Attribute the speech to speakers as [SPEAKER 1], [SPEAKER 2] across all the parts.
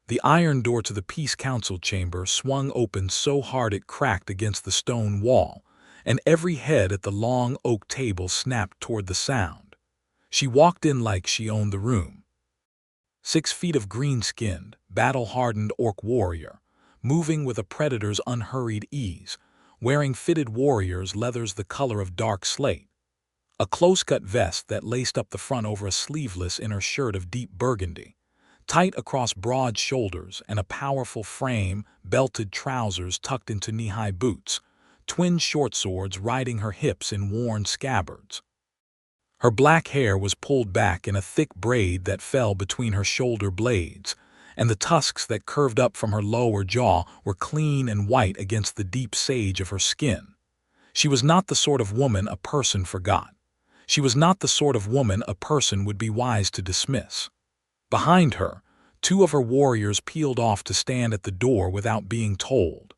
[SPEAKER 1] The iron door to the Peace Council chamber swung open so hard it cracked against the stone wall, and every head at the long oak table snapped toward the sound. She walked in like she owned the room. 6 feet of green-skinned, battle-hardened orc warrior, moving with a predator's unhurried ease, wearing fitted warrior's leathers the color of dark slate, a close-cut vest that laced up the front over a sleeveless inner shirt of deep burgundy, tight across broad shoulders, and a powerful frame, belted trousers tucked into knee-high boots, twin short swords riding her hips in worn scabbards. Her black hair was pulled back in a thick braid that fell between her shoulder blades, and the tusks that curved up from her lower jaw were clean and white against the deep sage of her skin. She was not the sort of woman a person forgot. She was not the sort of woman a person would be wise to dismiss. Behind her, 2 of her warriors peeled off to stand at the door without being told.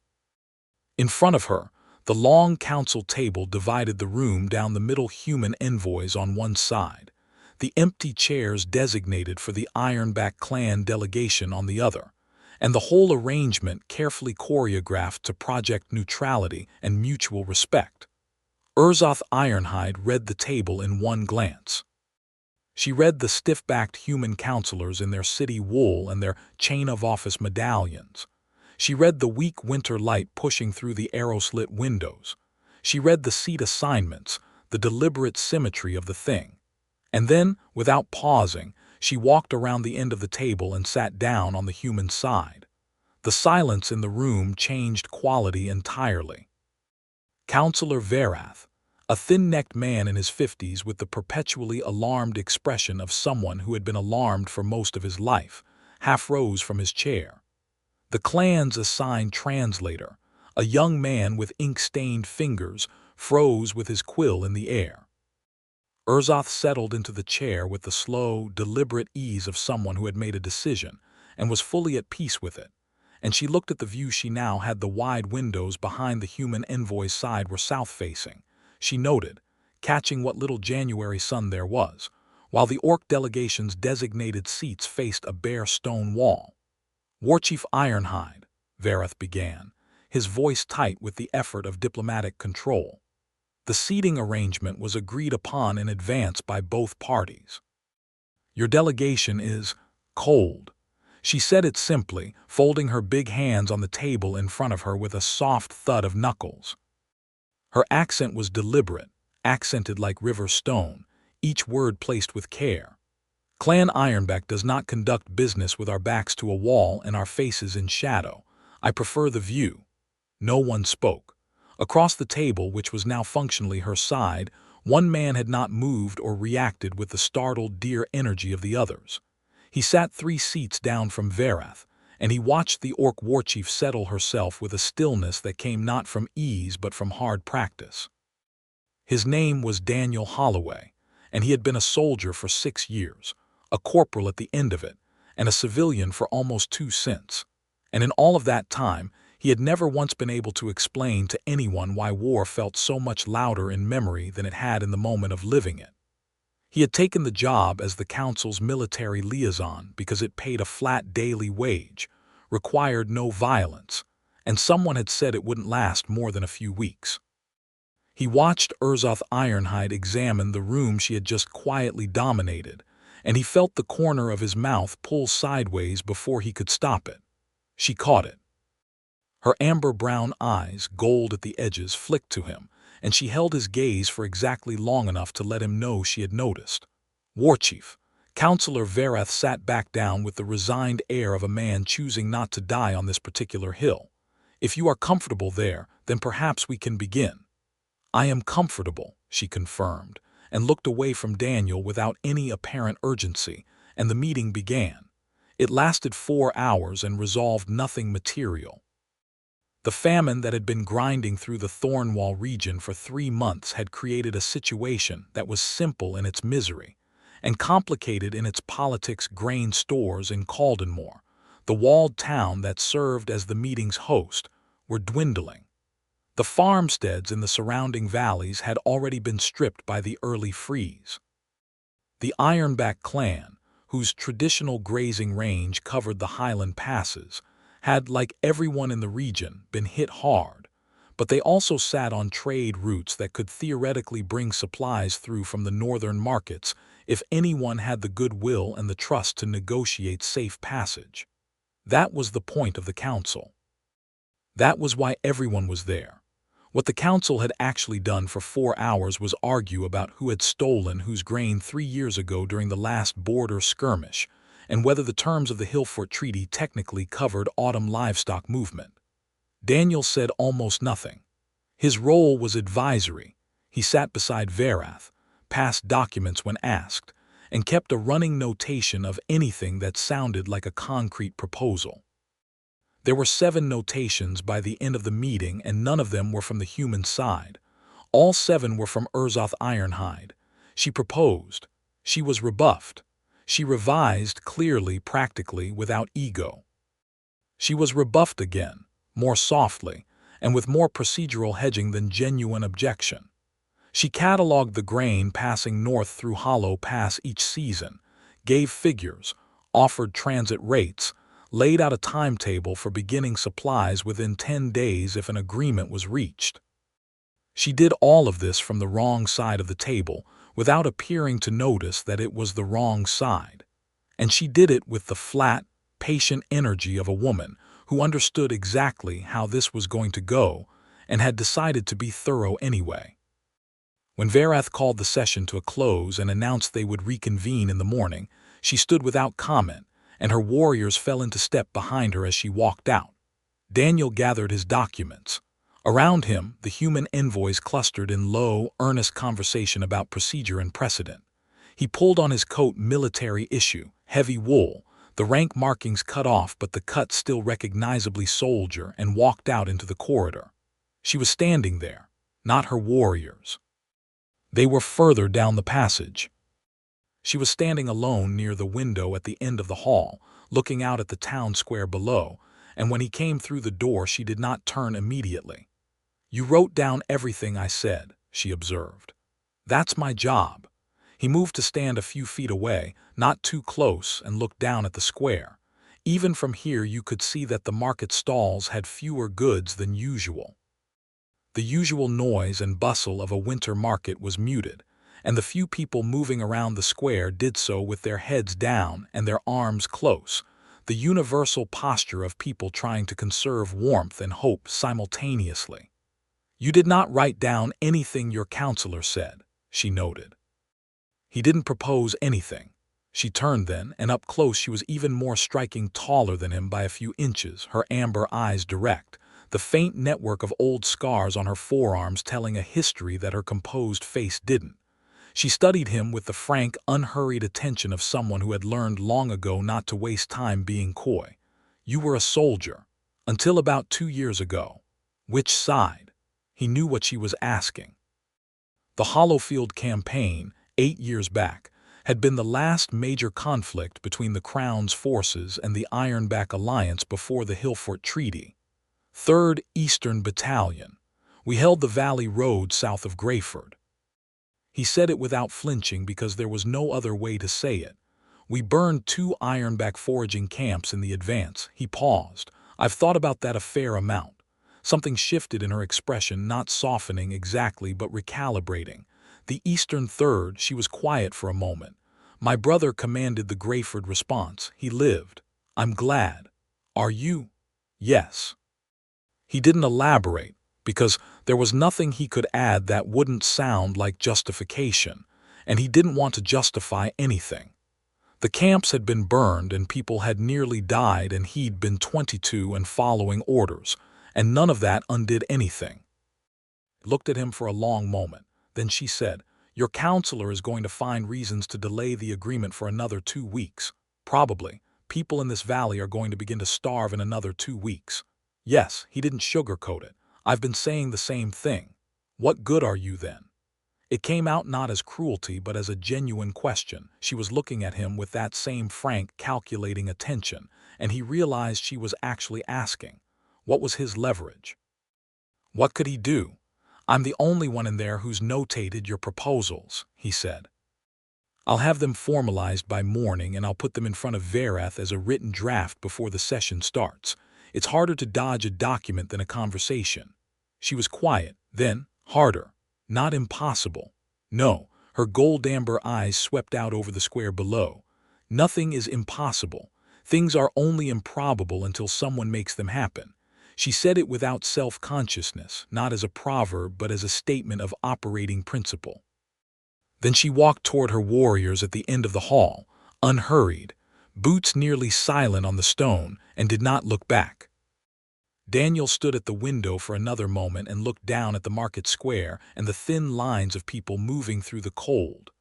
[SPEAKER 1] In front of her, the long council table divided the room down the middle, human envoys on one side, the empty chairs designated for the Ironback clan delegation on the other, and the whole arrangement carefully choreographed to project neutrality and mutual respect. Urzoth Ironhide read the table in one glance. She read the stiff-backed human counselors in their city wool and their chain-of-office medallions. She read the weak winter light pushing through the arrow-slit windows. She read the seat assignments, the deliberate symmetry of the thing. And then, without pausing, she walked around the end of the table and sat down on the human side. The silence in the room changed quality entirely. Counselor Verath, a thin-necked man in his 50s with the perpetually alarmed expression of someone who had been alarmed for most of his life, half rose from his chair. The clan's assigned translator, a young man with ink-stained fingers, froze with his quill in the air. Urzoth settled into the chair with the slow, deliberate ease of someone who had made a decision and was fully at peace with it, and she looked at the view. She now had the wide windows behind the human envoy's side were south-facing, she noted, catching what little January sun there was, while the orc delegation's designated seats faced a bare stone wall. Warchief Ironhide, Verath began, his voice tight with the effort of diplomatic control. The seating arrangement was agreed upon in advance by both parties. Your delegation is cold. She said it simply, folding her big hands on the table in front of her with a soft thud of knuckles. Her accent was deliberate, accented like river stone, each word placed with care. Clan Ironback does not conduct business with our backs to a wall and our faces in shadow. I prefer the view. No one spoke. Across the table, which was now functionally her side, one man had not moved or reacted with the startled deer energy of the others. He sat 3 seats down from Verath, and he watched the orc warchief settle herself with a stillness that came not from ease but from hard practice. His name was Daniel Holloway, and he had been a soldier for 6 years, a corporal at the end of it, and a civilian for almost 2 since. And in all of that time, he had never once been able to explain to anyone why war felt so much louder in memory than it had in the moment of living it. He had taken the job as the council's military liaison because it paid a flat daily wage, required no violence, and someone had said it wouldn't last more than a few weeks. He watched Urzoth Ironhide examine the room she had just quietly dominated, and he felt the corner of his mouth pull sideways before he could stop it. She caught it. Her amber-brown eyes, gold at the edges, flicked to him, and she held his gaze for exactly long enough to let him know she had noticed. Warchief, Counselor Verath sat back down with the resigned air of a man choosing not to die on this particular hill. If you are comfortable there, then perhaps we can begin. I am comfortable, she confirmed, and looked away from Daniel without any apparent urgency, and the meeting began. It lasted 4 hours and resolved nothing material. The famine that had been grinding through the Thornwall region for 3 months had created a situation that was simple in its misery and complicated in its politics. Grain stores in Caldenmore, the walled town that served as the meeting's host, were dwindling. The farmsteads in the surrounding valleys had already been stripped by the early freeze. The Ironback clan, whose traditional grazing range covered the highland passes, had, like everyone in the region, been hit hard, but they also sat on trade routes that could theoretically bring supplies through from the northern markets if anyone had the goodwill and the trust to negotiate safe passage. That was the point of the council. That was why everyone was there. What the council had actually done for 4 hours was argue about who had stolen whose grain 3 years ago during the last border skirmish, and whether the terms of the Hillfort Treaty technically covered autumn livestock movement. Daniel said almost nothing. His role was advisory. He sat beside Varath, passed documents when asked, and kept a running notation of anything that sounded like a concrete proposal. There were 7 notations by the end of the meeting, and none of them were from the human side. All 7 were from Urzoth Ironhide. She proposed. She was rebuffed. She revised clearly, practically, without ego. She was rebuffed again, more softly, and with more procedural hedging than genuine objection. She catalogued the grain passing north through Hollow Pass each season, gave figures, offered transit rates, laid out a timetable for beginning supplies within 10 days if an agreement was reached. She did all of this from the wrong side of the table, without appearing to notice that it was the wrong side. And she did it with the flat, patient energy of a woman who understood exactly how this was going to go and had decided to be thorough anyway. When Varath called the session to a close and announced they would reconvene in the morning, she stood without comment, and her warriors fell into step behind her as she walked out. Daniel gathered his documents. Around him, the human envoys clustered in low, earnest conversation about procedure and precedent. He pulled on his coat military issue, heavy wool, the rank markings cut off but the cut still recognizably soldier, and walked out into the corridor. She was standing there, not her warriors. They were further down the passage. She was standing alone near the window at the end of the hall, looking out at the town square below, and when he came through the door she did not turn immediately. "You wrote down everything I said," she observed. "That's my job." He moved to stand a few feet away, not too close, and looked down at the square. Even from here you could see that the market stalls had fewer goods than usual. The usual noise and bustle of a winter market was muted, and the few people moving around the square did so with their heads down and their arms close, the universal posture of people trying to conserve warmth and hope simultaneously. "You did not write down anything your counselor said," she noted. "He didn't propose anything." She turned then, and up close she was even more striking, taller than him by a few inches, her amber eyes direct, the faint network of old scars on her forearms telling a history that her composed face didn't. She studied him with the frank, unhurried attention of someone who had learned long ago not to waste time being coy. "You were a soldier. Until about 2 years ago. Which side?" He knew what she was asking. The Hollowfield campaign, 8 years back, had been the last major conflict between the Crown's forces and the Ironback Alliance before the Hillfort Treaty. 3rd Eastern Battalion. We held the Valley Road south of Greyford. He said it without flinching because there was no other way to say it. "We burned 2 Ironback foraging camps in the advance." He paused. "I've thought about that a fair amount." Something shifted in her expression, not softening exactly but recalibrating. "The Eastern Third," she was quiet for a moment. "My brother commanded the Greyford response. He lived. I'm glad. Are you?" "Yes." He didn't elaborate, because there was nothing he could add that wouldn't sound like justification, and he didn't want to justify anything. The camps had been burned and people had nearly died, and he'd been 22 and following orders, and none of that undid anything. Looked at him for a long moment. Then she said, "Your counselor is going to find reasons to delay the agreement for another 2 weeks. Probably. People in this valley are going to begin to starve in another 2 weeks. Yes, he didn't sugarcoat it. I've been saying the same thing. What good are you then?" It came out not as cruelty but as a genuine question. She was looking at him with that same frank, calculating attention, and he realized she was actually asking. What was his leverage? What could he do? "I'm the only one in there who's notated your proposals," he said. I'll have them formalized by morning and I'll put them in front of Verath as a written draft before the session starts. It's harder to dodge a document than a conversation. She was quiet, then harder. Not impossible. No, her gold-amber eyes swept out over the square below. Nothing is impossible. Things are only improbable until someone makes them happen. She said it without self-consciousness, not as a proverb but as a statement of operating principle. Then she walked toward her warriors at the end of the hall, unhurried, boots nearly silent on the stone, and did not look back. Daniel stood at the window for another moment and looked down at the market square and the thin lines of people moving through the cold.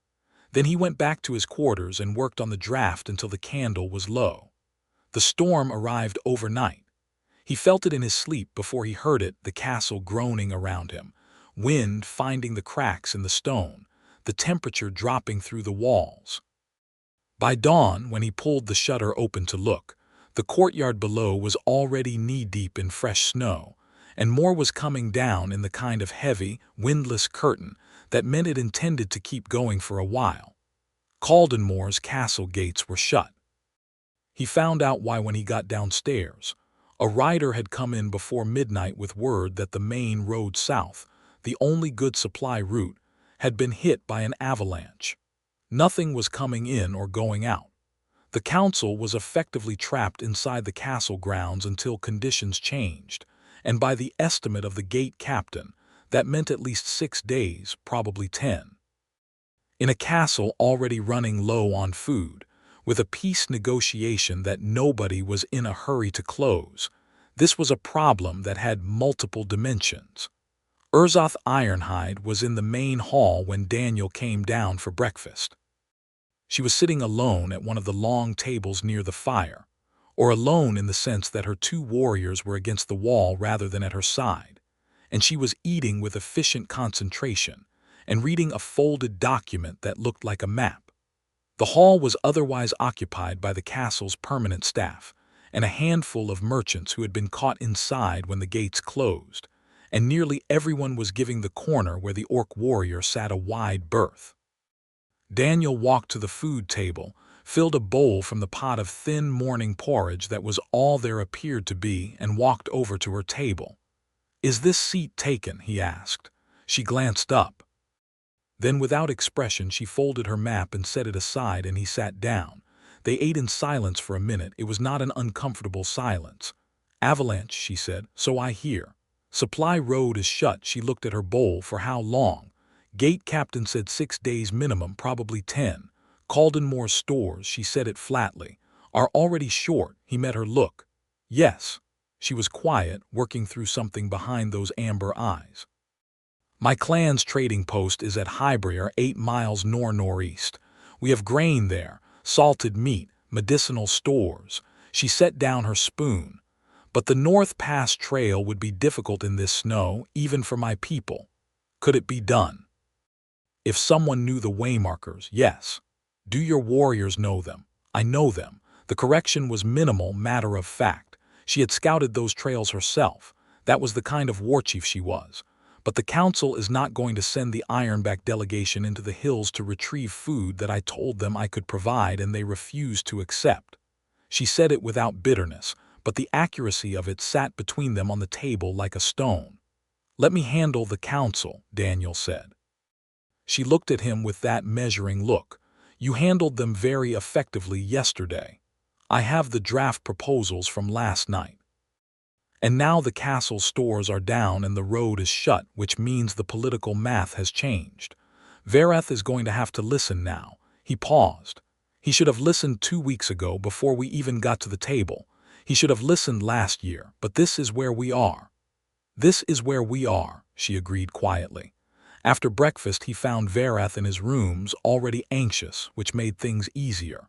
[SPEAKER 1] Then he went back to his quarters and worked on the draft until the candle was low. The storm arrived overnight. He felt it in his sleep before he heard it, the castle groaning around him, wind finding the cracks in the stone, the temperature dropping through the walls. By dawn, when he pulled the shutter open to look, the courtyard below was already knee-deep in fresh snow, and more was coming down in the kind of heavy, windless curtain that meant it intended to keep going for a while. Caldenmore's castle gates were shut. He found out why when he got downstairs. A rider had come in before midnight with word that the main road south, the only good supply route, had been hit by an avalanche. Nothing was coming in or going out. The council was effectively trapped inside the castle grounds until conditions changed, and by the estimate of the gate captain, that meant at least 6 days, probably 10. In a castle already running low on food, with a peace negotiation that nobody was in a hurry to close, this was a problem that had multiple dimensions. Urzoth Ironhide was in the main hall when Daniel came down for breakfast. She was sitting alone at one of the long tables near the fire, or alone in the sense that her 2 warriors were against the wall rather than at her side, and she was eating with efficient concentration and reading a folded document that looked like a map. The hall was otherwise occupied by the castle's permanent staff and a handful of merchants who had been caught inside when the gates closed, and nearly everyone was giving the corner where the orc warrior sat a wide berth. Daniel walked to the food table, filled a bowl from the pot of thin morning porridge that was all there appeared to be, and walked over to her table. "Is this seat taken?" he asked. She glanced up. Then without expression she folded her map and set it aside, and he sat down. They ate in silence for a minute. It was not an uncomfortable silence. "Avalanche," she said, "so I hear. Supply road is shut." She looked at her bowl. "For how long?" "Gate captain said 6 days minimum, probably 10. Caldenmore's stores," she said it flatly, "are already short." He met her look. "Yes." She was quiet, working through something behind those amber eyes. "My clan's trading post is at Highbriar, 8 miles northeast. We have grain there, salted meat, medicinal stores." She set down her spoon. "But the North Pass trail would be difficult in this snow, even for my people." "Could it be done?" "If someone knew the waymarkers, yes." "Do your warriors know them?" "I know them." The correction was minimal, matter of fact. She had scouted those trails herself. That was the kind of warchief she was. "But the council is not going to send the Ironback delegation into the hills to retrieve food that I told them I could provide, and they refused to accept." She said it without bitterness, but the accuracy of it sat between them on the table like a stone. "Let me handle the council," Daniel said. She looked at him with that measuring look. "You handled them very effectively yesterday. I have the draft proposals from last night. And now the castle stores are down and the road is shut, which means the political math has changed. Verath is going to have to listen now." He paused. "He should have listened 2 weeks ago before we even got to the table. He should have listened last year, but this is where we are." "This is where we are," she agreed quietly. After breakfast he found Verath in his rooms, already anxious, which made things easier.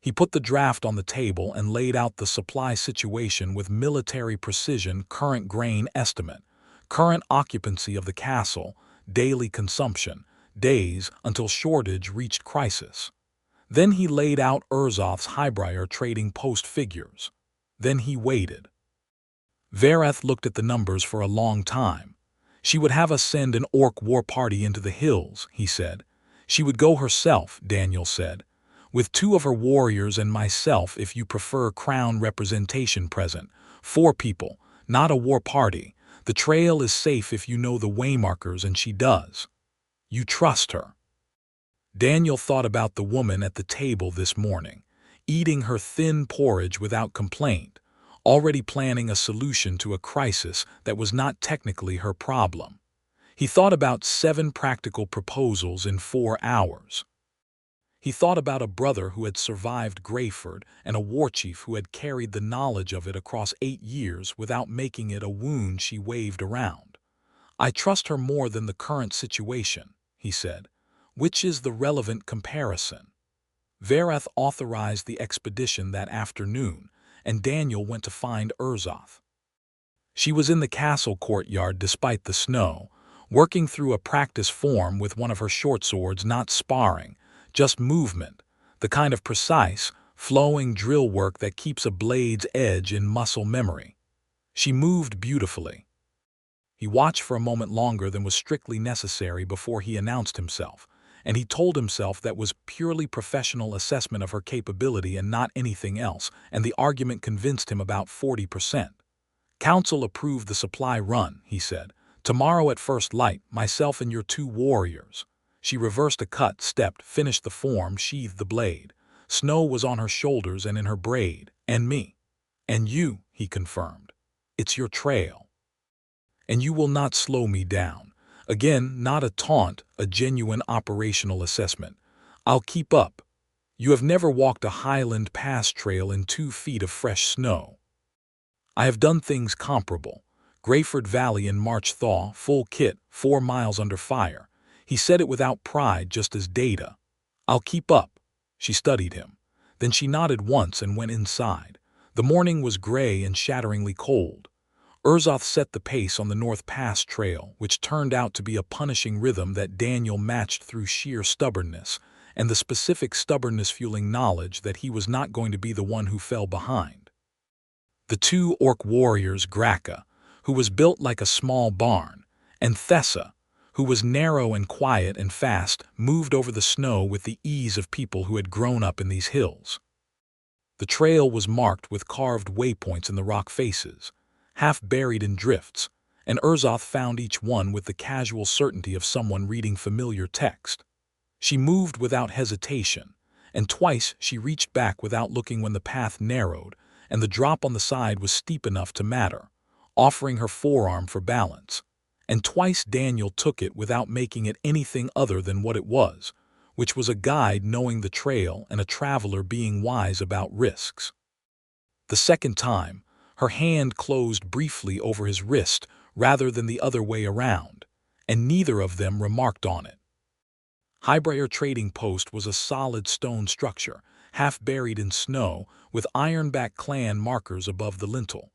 [SPEAKER 1] He put the draft on the table and laid out the supply situation with military precision: current grain estimate, current occupancy of the castle, daily consumption, days until shortage reached crisis. Then he laid out Urzoth's Highbriar trading post figures. Then he waited. Verath looked at the numbers for a long time. "She would have us send an orc war party into the hills," he said. She would go herself, Daniel said, with 2 of her warriors and myself if you prefer crown representation present. 4 people, not a war party. The trail is safe if you know the waymarkers, and she does. You trust her. Daniel thought about the woman at the table this morning, eating her thin porridge without complaint, already planning a solution to a crisis that was not technically her problem. He thought about 7 practical proposals in 4 hours. He thought about a brother who had survived Greyford and a warchief who had carried the knowledge of it across 8 years without making it a wound she waved around. I trust her more than the current situation, he said, which is the relevant comparison. Varath authorized the expedition that afternoon, and Daniel went to find Urzoth. She was in the castle courtyard despite the snow, working through a practice form with one of her short swords, not sparring, just movement, the kind of precise, flowing drill work that keeps a blade's edge in muscle memory. She moved beautifully. He watched for a moment longer than was strictly necessary before he announced himself, and he told himself that was purely professional assessment of her capability and not anything else, and the argument convinced him about 40%. Council approved the supply run, he said. Tomorrow at first light, myself and your 2 warriors. She reversed a cut, stepped, finished the form, sheathed the blade. Snow was on her shoulders and in her braid. And me. And you, he confirmed. It's your trail. And you will not slow me down. Again, not a taunt, a genuine operational assessment. I'll keep up. You have never walked a Highland Pass trail in 2 feet of fresh snow. I have done things comparable. Greyford Valley in March thaw, full kit, 4 miles under fire. He said it without pride, just as data. I'll keep up. She studied him. Then she nodded once and went inside. The morning was gray and shatteringly cold. Urzoth set the pace on the North Pass trail, which turned out to be a punishing rhythm that Daniel matched through sheer stubbornness, and the specific stubbornness fueling knowledge that he was not going to be the one who fell behind. The 2 orc warriors, Graka, who was built like a small barn, and Thessa, who was narrow and quiet and fast, moved over the snow with the ease of people who had grown up in these hills. The trail was marked with carved waypoints in the rock faces, half buried in drifts, and Urzoth found each one with the casual certainty of someone reading familiar text. She moved without hesitation, and twice she reached back without looking when the path narrowed, and the drop on the side was steep enough to matter, offering her forearm for balance. And twice Daniel took it without making it anything other than what it was, which was a guide knowing the trail and a traveler being wise about risks. The second time, her hand closed briefly over his wrist rather than the other way around, and neither of them remarked on it. Highbriar Trading Post was a solid stone structure, half buried in snow, with ironback clan markers above the lintel.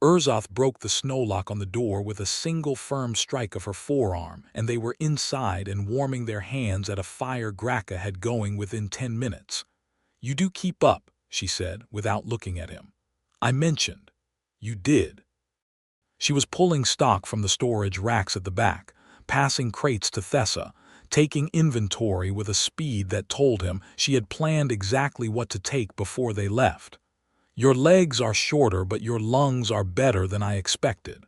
[SPEAKER 1] Urzoth broke the snow lock on the door with a single firm strike of her forearm, and they were inside and warming their hands at a fire Graka had going within 10 minutes. You do keep up, she said, without looking at him. I mentioned. You did. She was pulling stock from the storage racks at the back, passing crates to Thessa, taking inventory with a speed that told him she had planned exactly what to take before they left. Your legs are shorter, but your lungs are better than I expected.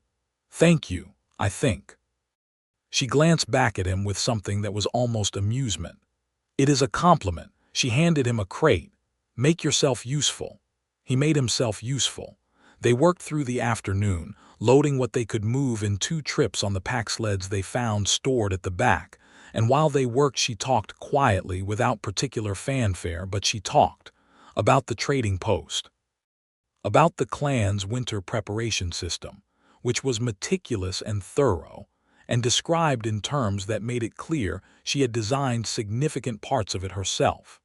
[SPEAKER 1] Thank you, I think. She glanced back at him with something that was almost amusement. It is a compliment. She handed him a crate. Make yourself useful. He made himself useful. They worked through the afternoon, loading what they could move in 2 trips on the pack sleds they found stored at the back, and while they worked she talked quietly without particular fanfare, but she talked about the trading post. About the clan's winter preparation system, which was meticulous and thorough, and described in terms that made it clear she had designed significant parts of it herself.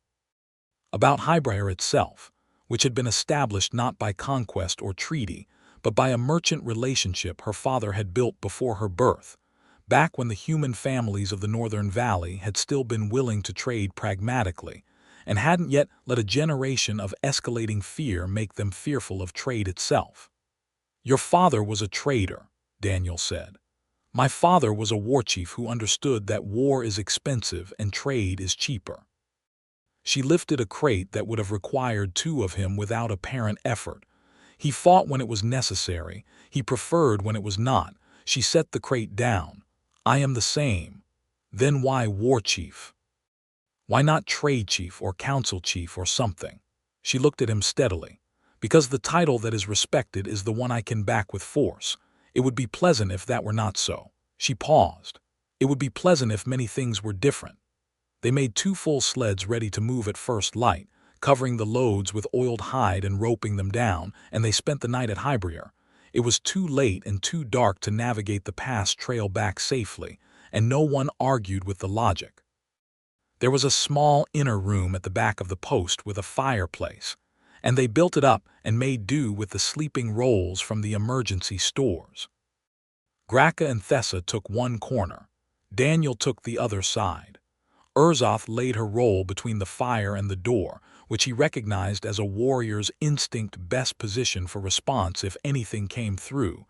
[SPEAKER 1] About Highbriar itself, which had been established not by conquest or treaty, but by a merchant relationship her father had built before her birth, back when the human families of the Northern Valley had still been willing to trade pragmatically, and hadn't yet let a generation of escalating fear make them fearful of trade itself. Your father was a trader, Daniel said. My father was a warchief who understood that war is expensive and trade is cheaper. She lifted a crate that would have required two of him without apparent effort. He fought when it was necessary. He preferred when it was not. She set the crate down. I am the same. Then why warchief? Why not trade chief or council chief or something? She looked at him steadily. Because the title that is respected is the one I can back with force. It would be pleasant if that were not so. She paused. It would be pleasant if many things were different. They made 2 full sleds ready to move at first light, covering the loads with oiled hide and roping them down, and they spent the night at Hybrier. It was too late and too dark to navigate the pass trail back safely, and no one argued with the logic. There was a small inner room at the back of the post with a fireplace, and they built it up and made do with the sleeping rolls from the emergency stores. Gracca and Thessa took one corner. Daniel took the other side. Urzoth laid her roll between the fire and the door, which he recognized as a warrior's instinct best position for response if anything came through,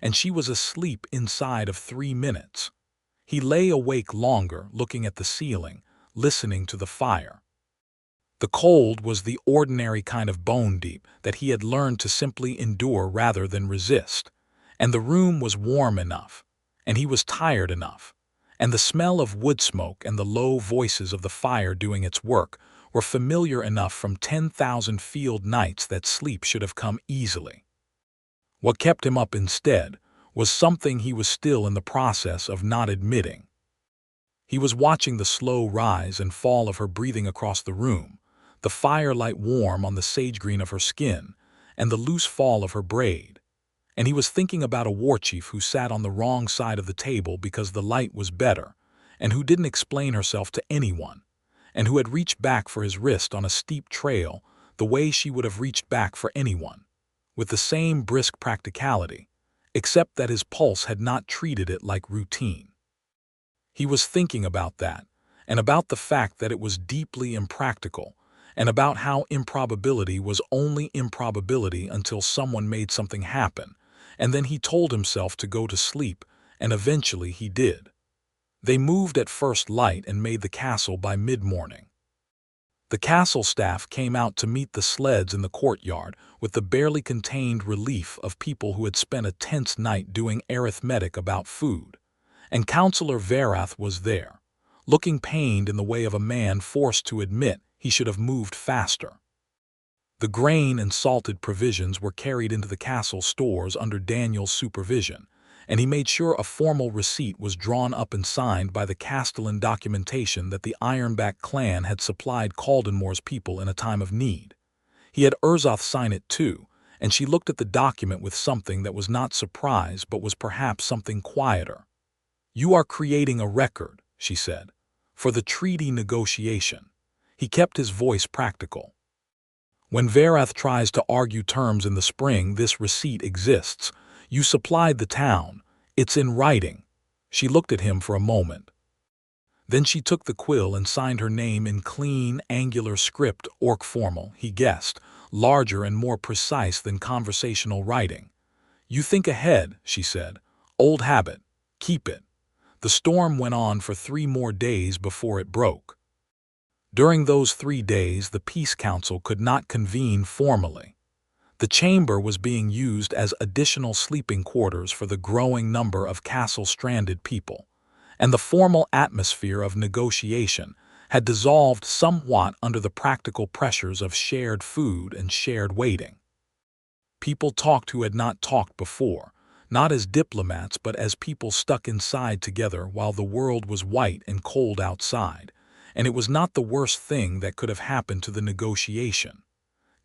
[SPEAKER 1] and she was asleep inside of 3 minutes. He lay awake longer, looking at the ceiling, listening to the fire. The cold was the ordinary kind of bone deep that he had learned to simply endure rather than resist, and the room was warm enough, and he was tired enough, and the smell of wood smoke and the low voices of the fire doing its work were familiar enough from 10,000 field nights that sleep should have come easily. What kept him up instead was something he was still in the process of not admitting. He was watching the slow rise and fall of her breathing across the room, the firelight warm on the sage green of her skin, and the loose fall of her braid. And he was thinking about a warchief who sat on the wrong side of the table because the light was better, and who didn't explain herself to anyone, and who had reached back for his wrist on a steep trail the way she would have reached back for anyone, with the same brisk practicality, except that his pulse had not treated it like routine. He was thinking about that, and about the fact that it was deeply impractical, and about how improbability was only improbability until someone made something happen, and then he told himself to go to sleep, and eventually he did. They moved at first light and made the castle by mid-morning. The castle staff came out to meet the sleds in the courtyard with the barely contained relief of people who had spent a tense night doing arithmetic about food, and Counselor Varath was there, looking pained in the way of a man forced to admit he should have moved faster. The grain and salted provisions were carried into the castle stores under Daniel's supervision, and he made sure a formal receipt was drawn up and signed by the Castellan documentation that the Ironback clan had supplied Caldenmore's people in a time of need. He had Urzoth sign it too, and she looked at the document with something that was not surprise but was perhaps something quieter. "You are creating a record," she said, "for the treaty negotiation." He kept his voice practical. "When Varath tries to argue terms in the spring, this receipt exists. You supplied the town. It's in writing." She looked at him for a moment. Then she took the quill and signed her name in clean, angular script, orc formal, he guessed, larger and more precise than conversational writing. "You think ahead," she said. "Old habit. Keep it." The storm went on for 3 more days before it broke. During those 3 days, the Peace Council could not convene formally. The chamber was being used as additional sleeping quarters for the growing number of castle-stranded people, and the formal atmosphere of negotiation had dissolved somewhat under the practical pressures of shared food and shared waiting. People talked who had not talked before, not as diplomats but as people stuck inside together while the world was white and cold outside, and it was not the worst thing that could have happened to the negotiation.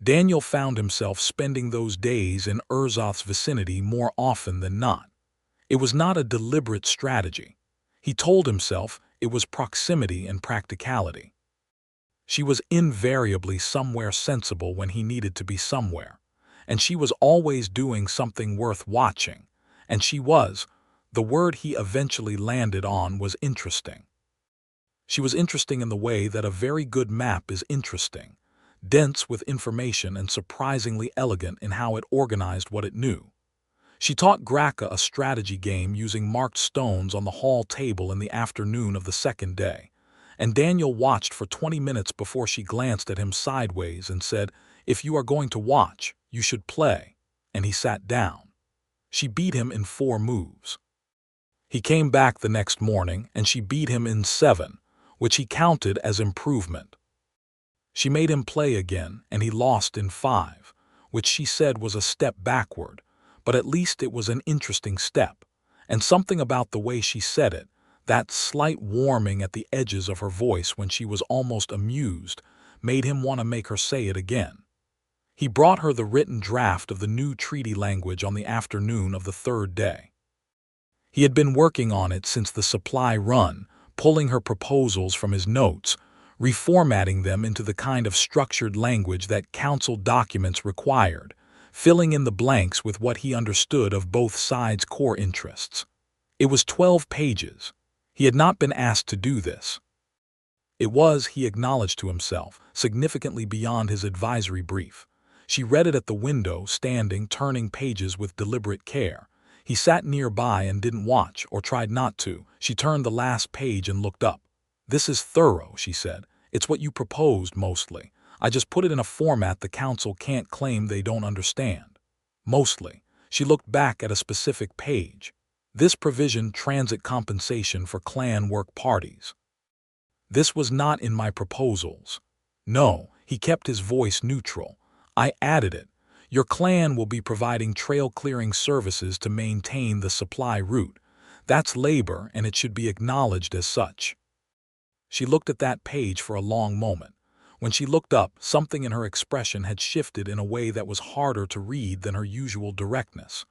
[SPEAKER 1] Daniel found himself spending those days in Urzoth's vicinity more often than not. It was not a deliberate strategy. He told himself it was proximity and practicality. She was invariably somewhere sensible when he needed to be somewhere, and she was always doing something worth watching, and she was, the word he eventually landed on was interesting. She was interesting in the way that a very good map is interesting, dense with information and surprisingly elegant in how it organized what it knew. She taught Gracca a strategy game using marked stones on the hall table in the afternoon of the second day, and Daniel watched for 20 minutes before she glanced at him sideways and said, "If you are going to watch, you should play," and he sat down. She beat him in 4 moves. He came back the next morning, and she beat him in 7, which he counted as improvement. She made him play again, and he lost in 5, which she said was a step backward, but at least it was an interesting step, and something about the way she said it, that slight warming at the edges of her voice when she was almost amused, made him want to make her say it again. He brought her the written draft of the new treaty language on the afternoon of the 3rd day. He had been working on it since the supply run, pulling her proposals from his notes, reformatting them into the kind of structured language that council documents required, filling in the blanks with what he understood of both sides' core interests. It was 12 pages. He had not been asked to do this. It was, he acknowledged to himself, significantly beyond his advisory brief. She read it at the window, standing, turning pages with deliberate care. He sat nearby and didn't watch, or tried not to. She turned the last page and looked up. "This is thorough," she said. "It's what you proposed, mostly. I just put it in a format the council can't claim they don't understand." Mostly. She looked back at a specific page. This provision, transit compensation for clan work parties. "This was not in my proposals." "No," he kept his voice neutral. "I added it. Your clan will be providing trail clearing services to maintain the supply route. That's labor, and it should be acknowledged as such." She looked at that page for a long moment. When she looked up, something in her expression had shifted in a way that was harder to read than her usual directness.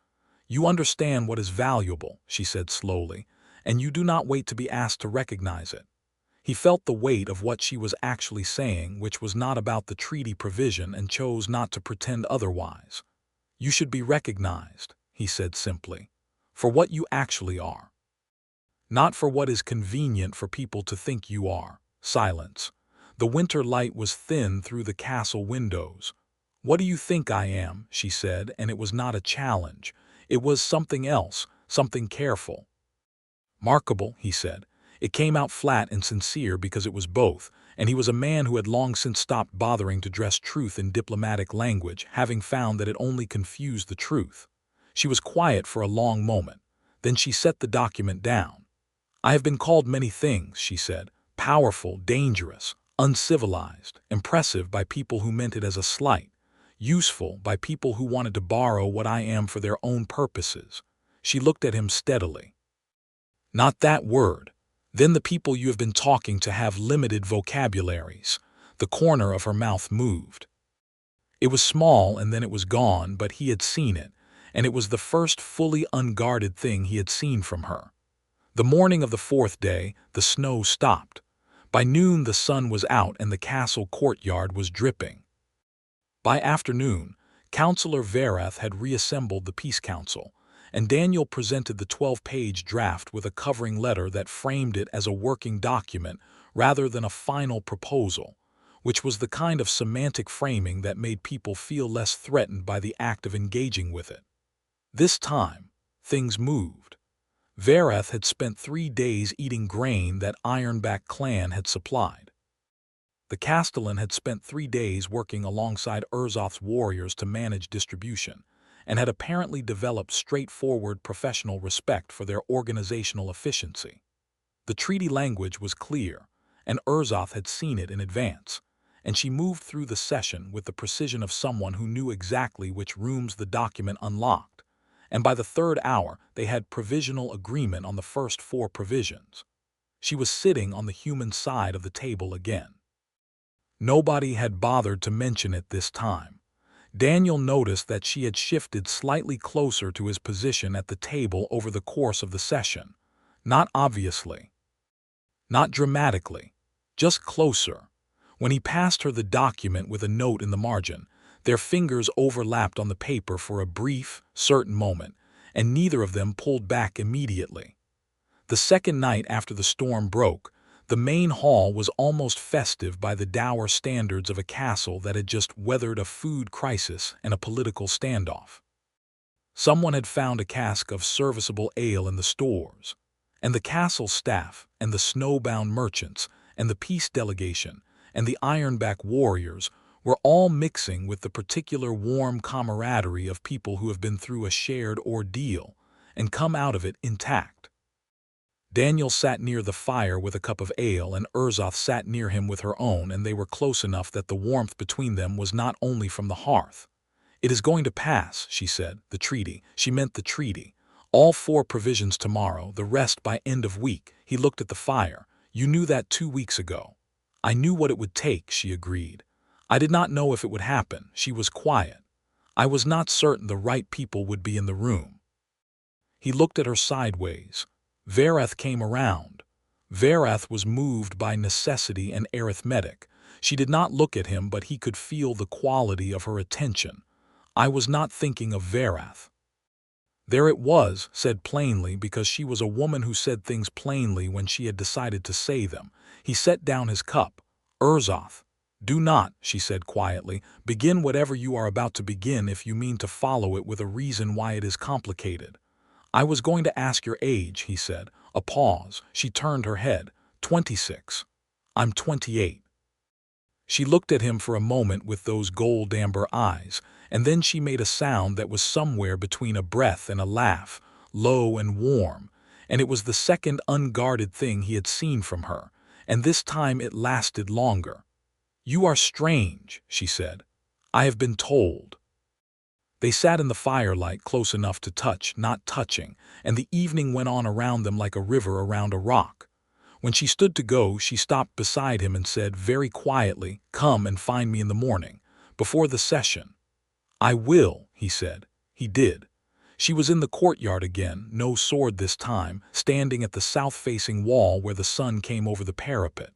[SPEAKER 1] "You understand what is valuable," she said slowly, "and you do not wait to be asked to recognize it." He felt the weight of what she was actually saying, which was not about the treaty provision, and chose not to pretend otherwise. "You should be recognized," he said simply, "for what you actually are. Not for what is convenient for people to think you are." Silence. The winter light was thin through the castle windows. "What do you think I am?" she said, and it was not a challenge. It was something else, something careful. "Markable," he said. It came out flat and sincere because it was both, and he was a man who had long since stopped bothering to dress truth in diplomatic language, having found that it only confused the truth. She was quiet for a long moment. Then she set the document down. "I have been called many things," she said. "Powerful, dangerous, uncivilized, impressive by people who meant it as a slight, useful by people who wanted to borrow what I am for their own purposes." She looked at him steadily. "Not that word. Then the people you have been talking to have limited vocabularies." The corner of her mouth moved. It was small, and then it was gone, but he had seen it, and it was the first fully unguarded thing he had seen from her. The morning of the 4th day, the snow stopped. By noon the sun was out and the castle courtyard was dripping. By afternoon, Councillor Verath had reassembled the Peace Council, and Daniel presented the 12-page draft with a covering letter that framed it as a working document rather than a final proposal, which was the kind of semantic framing that made people feel less threatened by the act of engaging with it. This time, things moved. Verath had spent 3 days eating grain that Ironback clan had supplied. The Castellan had spent 3 days working alongside Urzoth's warriors to manage distribution, and had apparently developed straightforward professional respect for their organizational efficiency. The treaty language was clear, and Urzoth had seen it in advance, and she moved through the session with the precision of someone who knew exactly which rooms the document unlocked, and by the 3rd hour they had provisional agreement on the first 4 provisions. She was sitting on the human side of the table again. Nobody had bothered to mention it this time. Daniel noticed that she had shifted slightly closer to his position at the table over the course of the session. Not obviously. Not dramatically. Just closer. When he passed her the document with a note in the margin, their fingers overlapped on the paper for a brief, certain moment, and neither of them pulled back immediately. The second night after the storm broke, the main hall was almost festive by the dour standards of a castle that had just weathered a food crisis and a political standoff. Someone had found a cask of serviceable ale in the stores, and the castle staff, and the snowbound merchants, and the peace delegation, and the ironback warriors were all mixing with the particular warm camaraderie of people who have been through a shared ordeal and come out of it intact. Daniel sat near the fire with a cup of ale, and Urzoth sat near him with her own, and they were close enough that the warmth between them was not only from the hearth. "It is going to pass," she said. "The treaty." She meant the treaty. "All 4 provisions tomorrow, the rest by end of week." He looked at the fire. "You knew that 2 weeks ago." "I knew what it would take," she agreed. "I did not know if it would happen." She was quiet. "I was not certain the right people would be in the room." He looked at her sideways. Varath came around. Varath was moved by necessity and arithmetic. She did not look at him, but he could feel the quality of her attention. "I was not thinking of Varath." There it was, said plainly, because she was a woman who said things plainly when she had decided to say them. He set down his cup. "Urzoth, do not," she said quietly, "begin whatever you are about to begin if you mean to follow it with a reason why it is complicated." "I was going to ask your age," he said. A pause. She turned her head. 26. "I'm 28. She looked at him for a moment with those gold-amber eyes, and then she made a sound that was somewhere between a breath and a laugh, low and warm, and it was the second unguarded thing he had seen from her, and this time it lasted longer. "You are strange," she said. "I have been told." They sat in the firelight, close enough to touch, not touching, and the evening went on around them like a river around a rock. When she stood to go, she stopped beside him and said very quietly, "Come and find me in the morning, before the session." "I will," he said. He did. She was in the courtyard again, no sword this time, standing at the south-facing wall where the sun came over the parapet.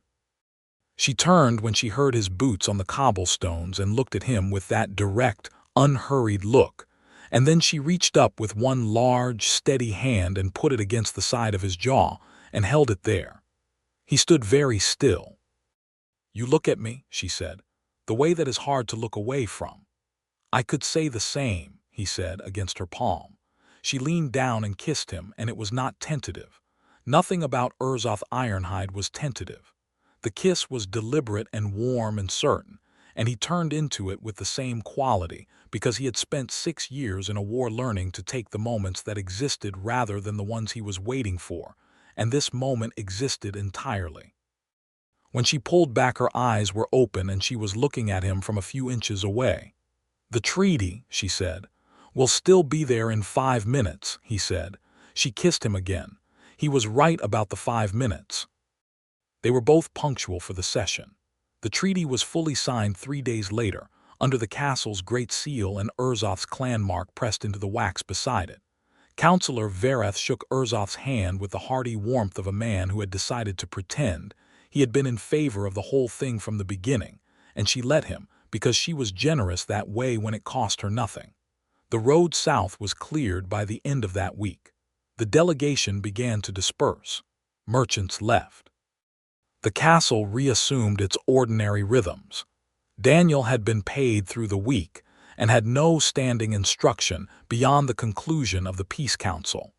[SPEAKER 1] She turned when she heard his boots on the cobblestones and looked at him with that direct, unhurried look, and then she reached up with one large, steady hand and put it against the side of his jaw and held it there. He stood very still. "You look at me," she said, "the way that is hard to look away from." "I could say the same," he said, against her palm. She leaned down and kissed him, and it was not tentative. Nothing about Urzoth Ironhide was tentative. The kiss was deliberate and warm and certain, and he turned into it with the same quality, because he had spent 6 years in a war learning to take the moments that existed rather than the ones he was waiting for, and this moment existed entirely. When she pulled back, her eyes were open and she was looking at him from a few inches away. "The treaty," she said, "will still be there in 5 minutes," he said. She kissed him again. He was right about the 5 minutes. They were both punctual for the session. The treaty was fully signed 3 days later, under the castle's great seal and Urzoth's clan mark pressed into the wax beside it. Councillor Varath shook Urzoth's hand with the hearty warmth of a man who had decided to pretend he had been in favor of the whole thing from the beginning, and she let him, because she was generous that way when it cost her nothing. The road south was cleared by the end of that week. The delegation began to disperse. Merchants left. The castle reassumed its ordinary rhythms. Daniel had been paid through the week and had no standing instruction beyond the conclusion of the peace council.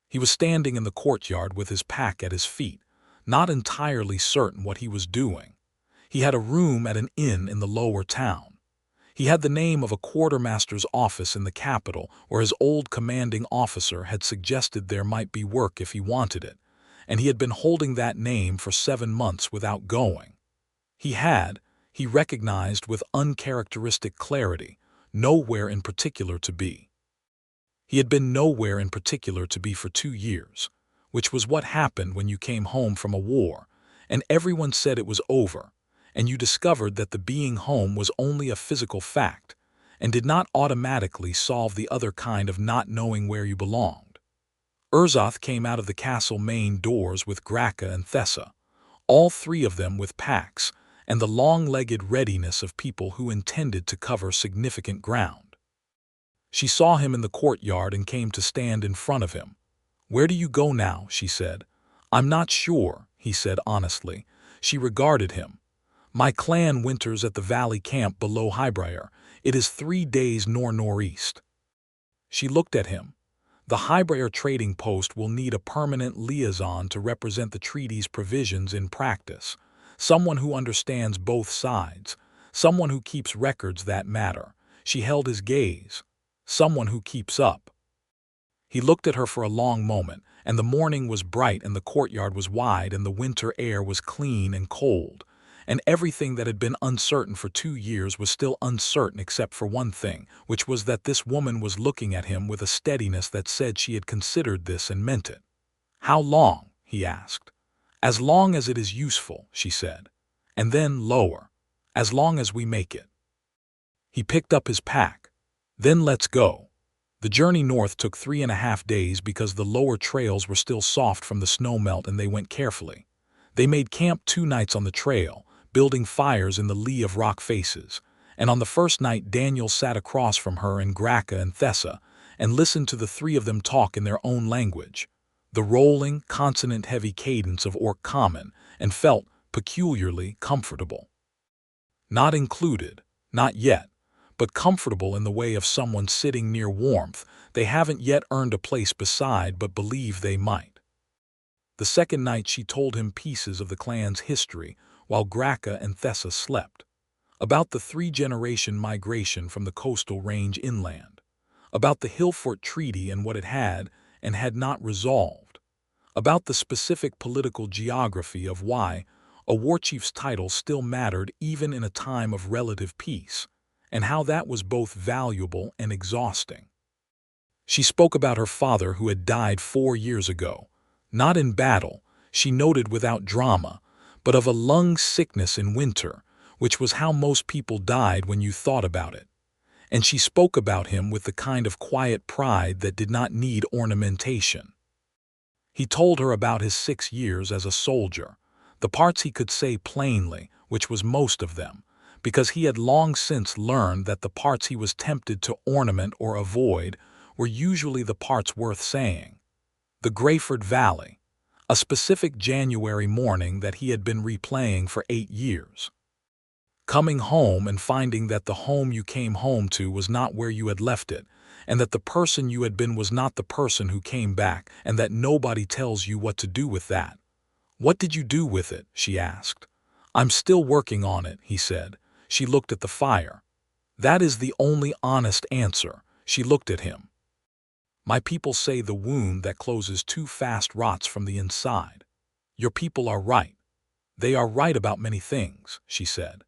[SPEAKER 1] He was standing in the courtyard with his pack at his feet, not entirely certain what he was doing. He had a room at an inn in the lower town. He had the name of a quartermaster's office in the capital where his old commanding officer had suggested there might be work if he wanted it, and he had been holding that name for 7 months without going. He recognized with uncharacteristic clarity, nowhere in particular to be. He had been nowhere in particular to be for 2 years, which was what happened when you came home from a war, and everyone said it was over, and you discovered that the being home was only a physical fact, and did not automatically solve the other kind of not knowing where you belonged. Urzoth came out of the castle main doors with Gracca and Thessa, all 3 of them with packs, and the long-legged readiness of people who intended to cover significant ground. She saw him in the courtyard and came to stand in front of him. "Where do you go now?" she said. "I'm not sure," he said honestly. She regarded him. "My clan winters at the valley camp below Highbriar. It is 3 days northeast." She looked at him. The Highbriar trading post will need a permanent liaison to represent the treaty's provisions in practice. Someone who understands both sides. Someone who keeps records that matter. She held his gaze. Someone who keeps up. He looked at her for a long moment, and the morning was bright and the courtyard was wide and the winter air was clean and cold. And everything that had been uncertain for 2 years was still uncertain except for one thing, which was that this woman was looking at him with a steadiness that said she had considered this and meant it. "How long?" he asked. "As long as it is useful," she said. And then lower. "As long as we make it." He picked up his pack. "Then let's go." The journey north took 3.5 days because the lower trails were still soft from the snowmelt and they went carefully. They made camp 2 nights on the trail, building fires in the lee of rock faces, and on the first night Daniel sat across from her and Gracca and Thessa, and listened to the 3 of them talk in their own language, the rolling, consonant-heavy cadence of Orc Common, and felt peculiarly comfortable. Not included, not yet, but comfortable in the way of someone sitting near warmth they haven't yet earned a place beside but believe they might. The second night she told him pieces of the clan's history, while Gracca and Thessa slept. About the 3-generation migration from the coastal range inland. About the Hillfort Treaty and what it had and had not resolved. About the specific political geography of why a warchief's title still mattered even in a time of relative peace, and how that was both valuable and exhausting. She spoke about her father who had died 4 years ago, not in battle, she noted without drama, but of a lung sickness in winter, which was how most people died when you thought about it. And she spoke about him with the kind of quiet pride that did not need ornamentation. He told her about his 6 years as a soldier, the parts he could say plainly, which was most of them, because he had long since learned that the parts he was tempted to ornament or avoid were usually the parts worth saying. The Greyford Valley, a specific January morning that he had been replaying for 8 years. Coming home and finding that the home you came home to was not where you had left it, and that the person you had been was not the person who came back, and that nobody tells you what to do with that. "What did you do with it?" she asked. "I'm still working on it," he said. She looked at the fire. "That is the only honest answer." She looked at him. "My people say the wound that closes too fast rots from the inside. Your people are right. They are right about many things," she said.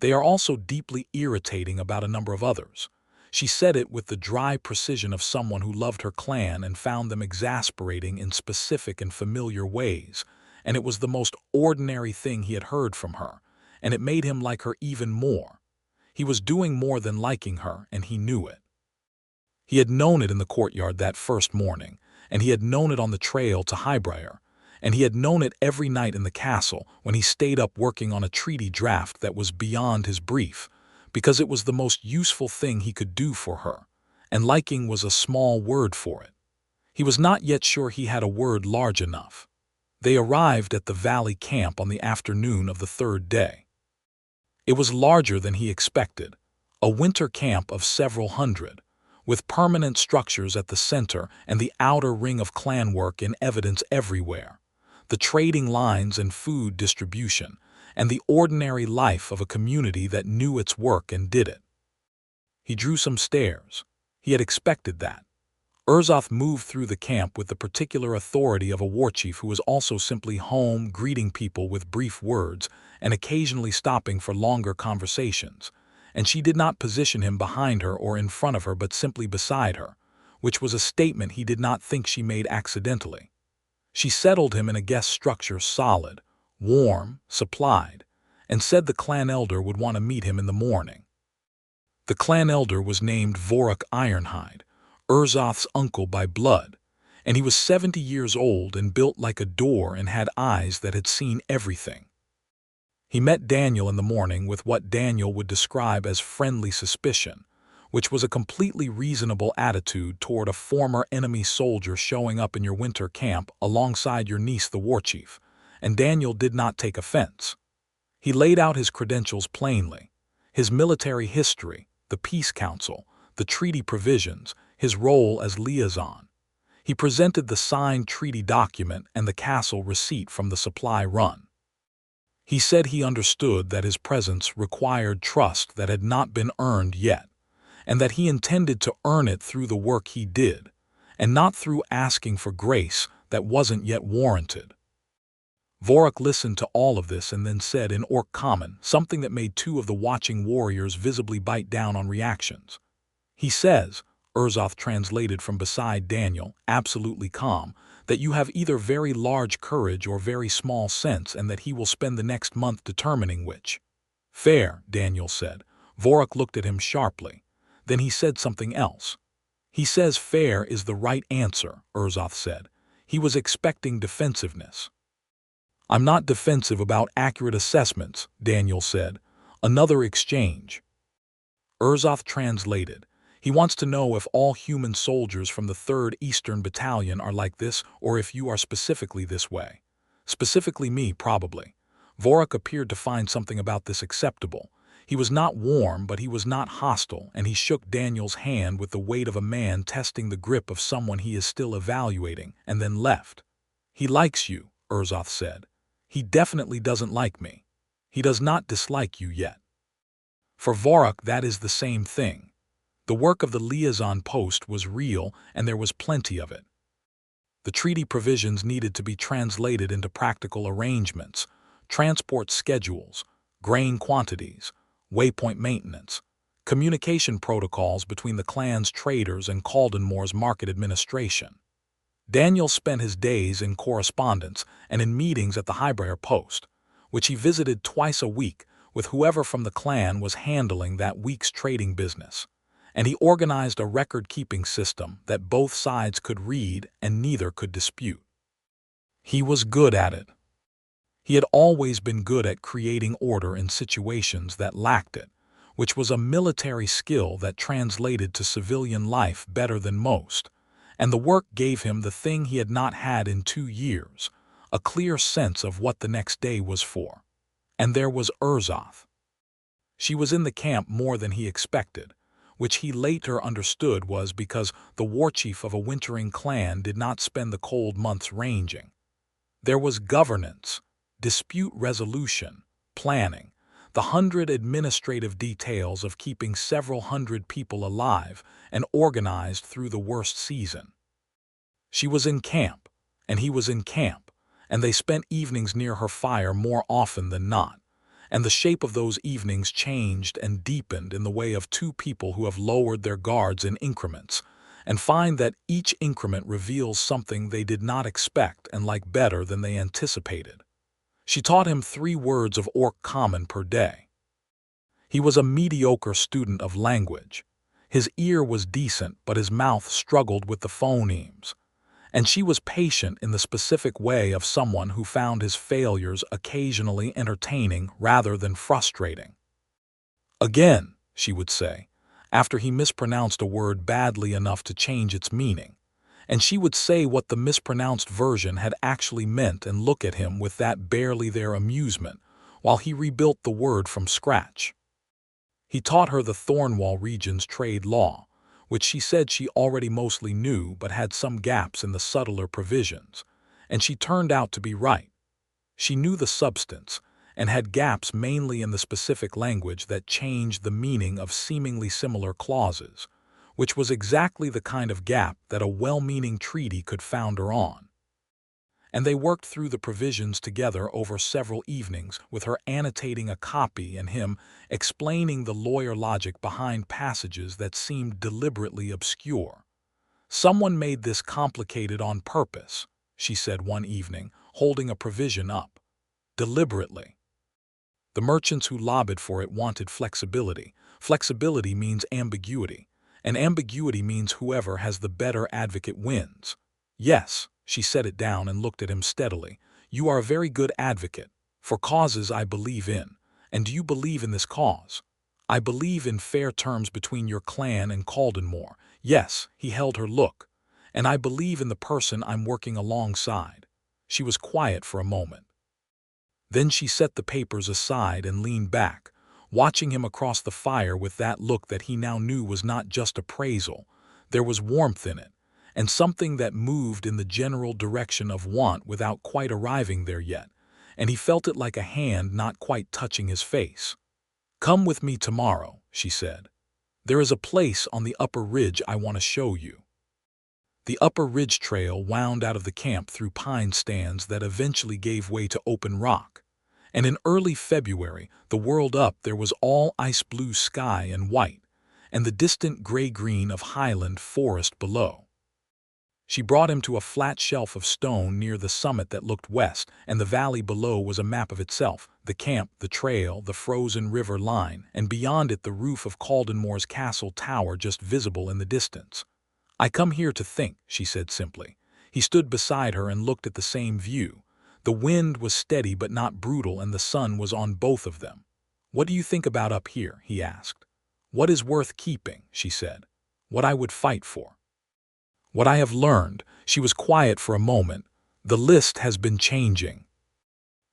[SPEAKER 1] "They are also deeply irritating about a number of others." She said it with the dry precision of someone who loved her clan and found them exasperating in specific and familiar ways, and it was the most ordinary thing he had heard from her, and it made him like her even more. He was doing more than liking her, and he knew it. He had known it in the courtyard that first morning, and he had known it on the trail to Highbriar, and he had known it every night in the castle when he stayed up working on a treaty draft that was beyond his brief, because it was the most useful thing he could do for her, and liking was a small word for it. He was not yet sure he had a word large enough. They arrived at the valley camp on the afternoon of the 3rd day. It was larger than he expected, a winter camp of several hundred, with permanent structures at the center and the outer ring of clan work in evidence everywhere, the trading lines and food distribution, and the ordinary life of a community that knew its work and did it. He drew some stairs. He had expected that. Urzoth moved through the camp with the particular authority of a warchief who was also simply home, greeting people with brief words and occasionally stopping for longer conversations, and she did not position him behind her or in front of her but simply beside her, which was a statement he did not think she made accidentally. She settled him in a guest structure solid, warm, supplied, and said the clan elder would want to meet him in the morning. The clan elder was named Warchief Ironhide, Urzoth's uncle by blood, and he was 70 years old and built like a door and had eyes that had seen everything. He met Daniel in the morning with what Daniel would describe as friendly suspicion, which was a completely reasonable attitude toward a former enemy soldier showing up in your winter camp alongside your niece the warchief, and Daniel did not take offense. He laid out his credentials plainly, his military history, the peace council, the treaty provisions, his role as liaison. He presented the signed treaty document and the castle receipt from the supply run. He said he understood that his presence required trust that had not been earned yet, and that he intended to earn it through the work he did, and not through asking for grace that wasn't yet warranted. Vorik listened to all of this and then said in Orc Common something that made two of the watching warriors visibly bite down on reactions. He says, Urzoth translated from beside Daniel, absolutely calm, that you have either very large courage or very small sense, and that he will spend the next month determining which. Fair, Daniel said. Vorik looked at him sharply. Then he said something else. He says fair is the right answer, Urzoth said. He was expecting defensiveness. I'm not defensive about accurate assessments, Daniel said. Another exchange. Urzoth translated. He wants to know if all human soldiers from the 3rd Eastern Battalion are like this, or if you are specifically this way. Specifically me, probably. Vorik appeared to find something about this acceptable. He was not warm, but he was not hostile, and he shook Daniel's hand with the weight of a man testing the grip of someone he is still evaluating, and then left. He likes you, Urzoth said. He definitely doesn't like me. He does not dislike you yet. For Vorik, that is the same thing. The work of the liaison post was real, and there was plenty of it. The treaty provisions needed to be translated into practical arrangements, transport schedules, grain quantities, waypoint maintenance, communication protocols between the clan's traders and Caldenmore's market administration. Daniel spent his days in correspondence and in meetings at the Highbriar post, which he visited twice a week with whoever from the clan was handling that week's trading business, and he organized a record-keeping system that both sides could read and neither could dispute. He was good at it. He had always been good at creating order in situations that lacked it, which was a military skill that translated to civilian life better than most, and the work gave him the thing he had not had in 2 years, a clear sense of what the next day was for. And there was Urzoth. She was in the camp more than he expected, which he later understood was because the warchief of a wintering clan did not spend the cold months ranging. There was governance, dispute resolution, planning, the 100 administrative details of keeping several hundred people alive and organized through the worst season. She was in camp, and he was in camp, and they spent evenings near her fire more often than not, and the shape of those evenings changed and deepened in the way of two people who have lowered their guards in increments, and find that each increment reveals something they did not expect and like better than they anticipated. She taught him 3 words of Orc Common per day. He was a mediocre student of language. His ear was decent, but his mouth struggled with the phonemes. And she was patient in the specific way of someone who found his failures occasionally entertaining rather than frustrating. Again, she would say, after he mispronounced a word badly enough to change its meaning, and she would say what the mispronounced version had actually meant and look at him with that barely there amusement while he rebuilt the word from scratch. He taught her the Thornwall region's trade law, which she said she already mostly knew but had some gaps in the subtler provisions, and she turned out to be right. She knew the substance, and had gaps mainly in the specific language that changed the meaning of seemingly similar clauses, which was exactly the kind of gap that a well-meaning treaty could founder on. And they worked through the provisions together over several evenings, with her annotating a copy and him explaining the lawyer logic behind passages that seemed deliberately obscure. Someone made this complicated on purpose, she said one evening, holding a provision up. Deliberately. The merchants who lobbied for it wanted flexibility. Flexibility means ambiguity, and ambiguity means whoever has the better advocate wins. Yes, she set it down and looked at him steadily. You are a very good advocate, for causes I believe in. And do you believe in this cause? I believe in fair terms between your clan and Caldenmore. Yes, he held her look. And I believe in the person I'm working alongside. She was quiet for a moment. Then she set the papers aside and leaned back, watching him across the fire with that look that he now knew was not just appraisal. There was warmth in it, and something that moved in the general direction of want without quite arriving there yet, and he felt it like a hand not quite touching his face. "Come with me tomorrow," she said. "There is a place on the upper ridge I want to show you." The upper ridge trail wound out of the camp through pine stands that eventually gave way to open rock. And in early February, the world up there was all ice-blue sky and white, and the distant gray-green of highland forest below. She brought him to a flat shelf of stone near the summit that looked west, and the valley below was a map of itself, the camp, the trail, the frozen river line, and beyond it the roof of Caldenmore's castle tower just visible in the distance. "I come here to think," she said simply. He stood beside her and looked at the same view. The wind was steady but not brutal, and the sun was on both of them. "What do you think about up here?" he asked. "What is worth keeping?" she said. "What I would fight for." "What I have learned." She was quiet for a moment. "The list has been changing."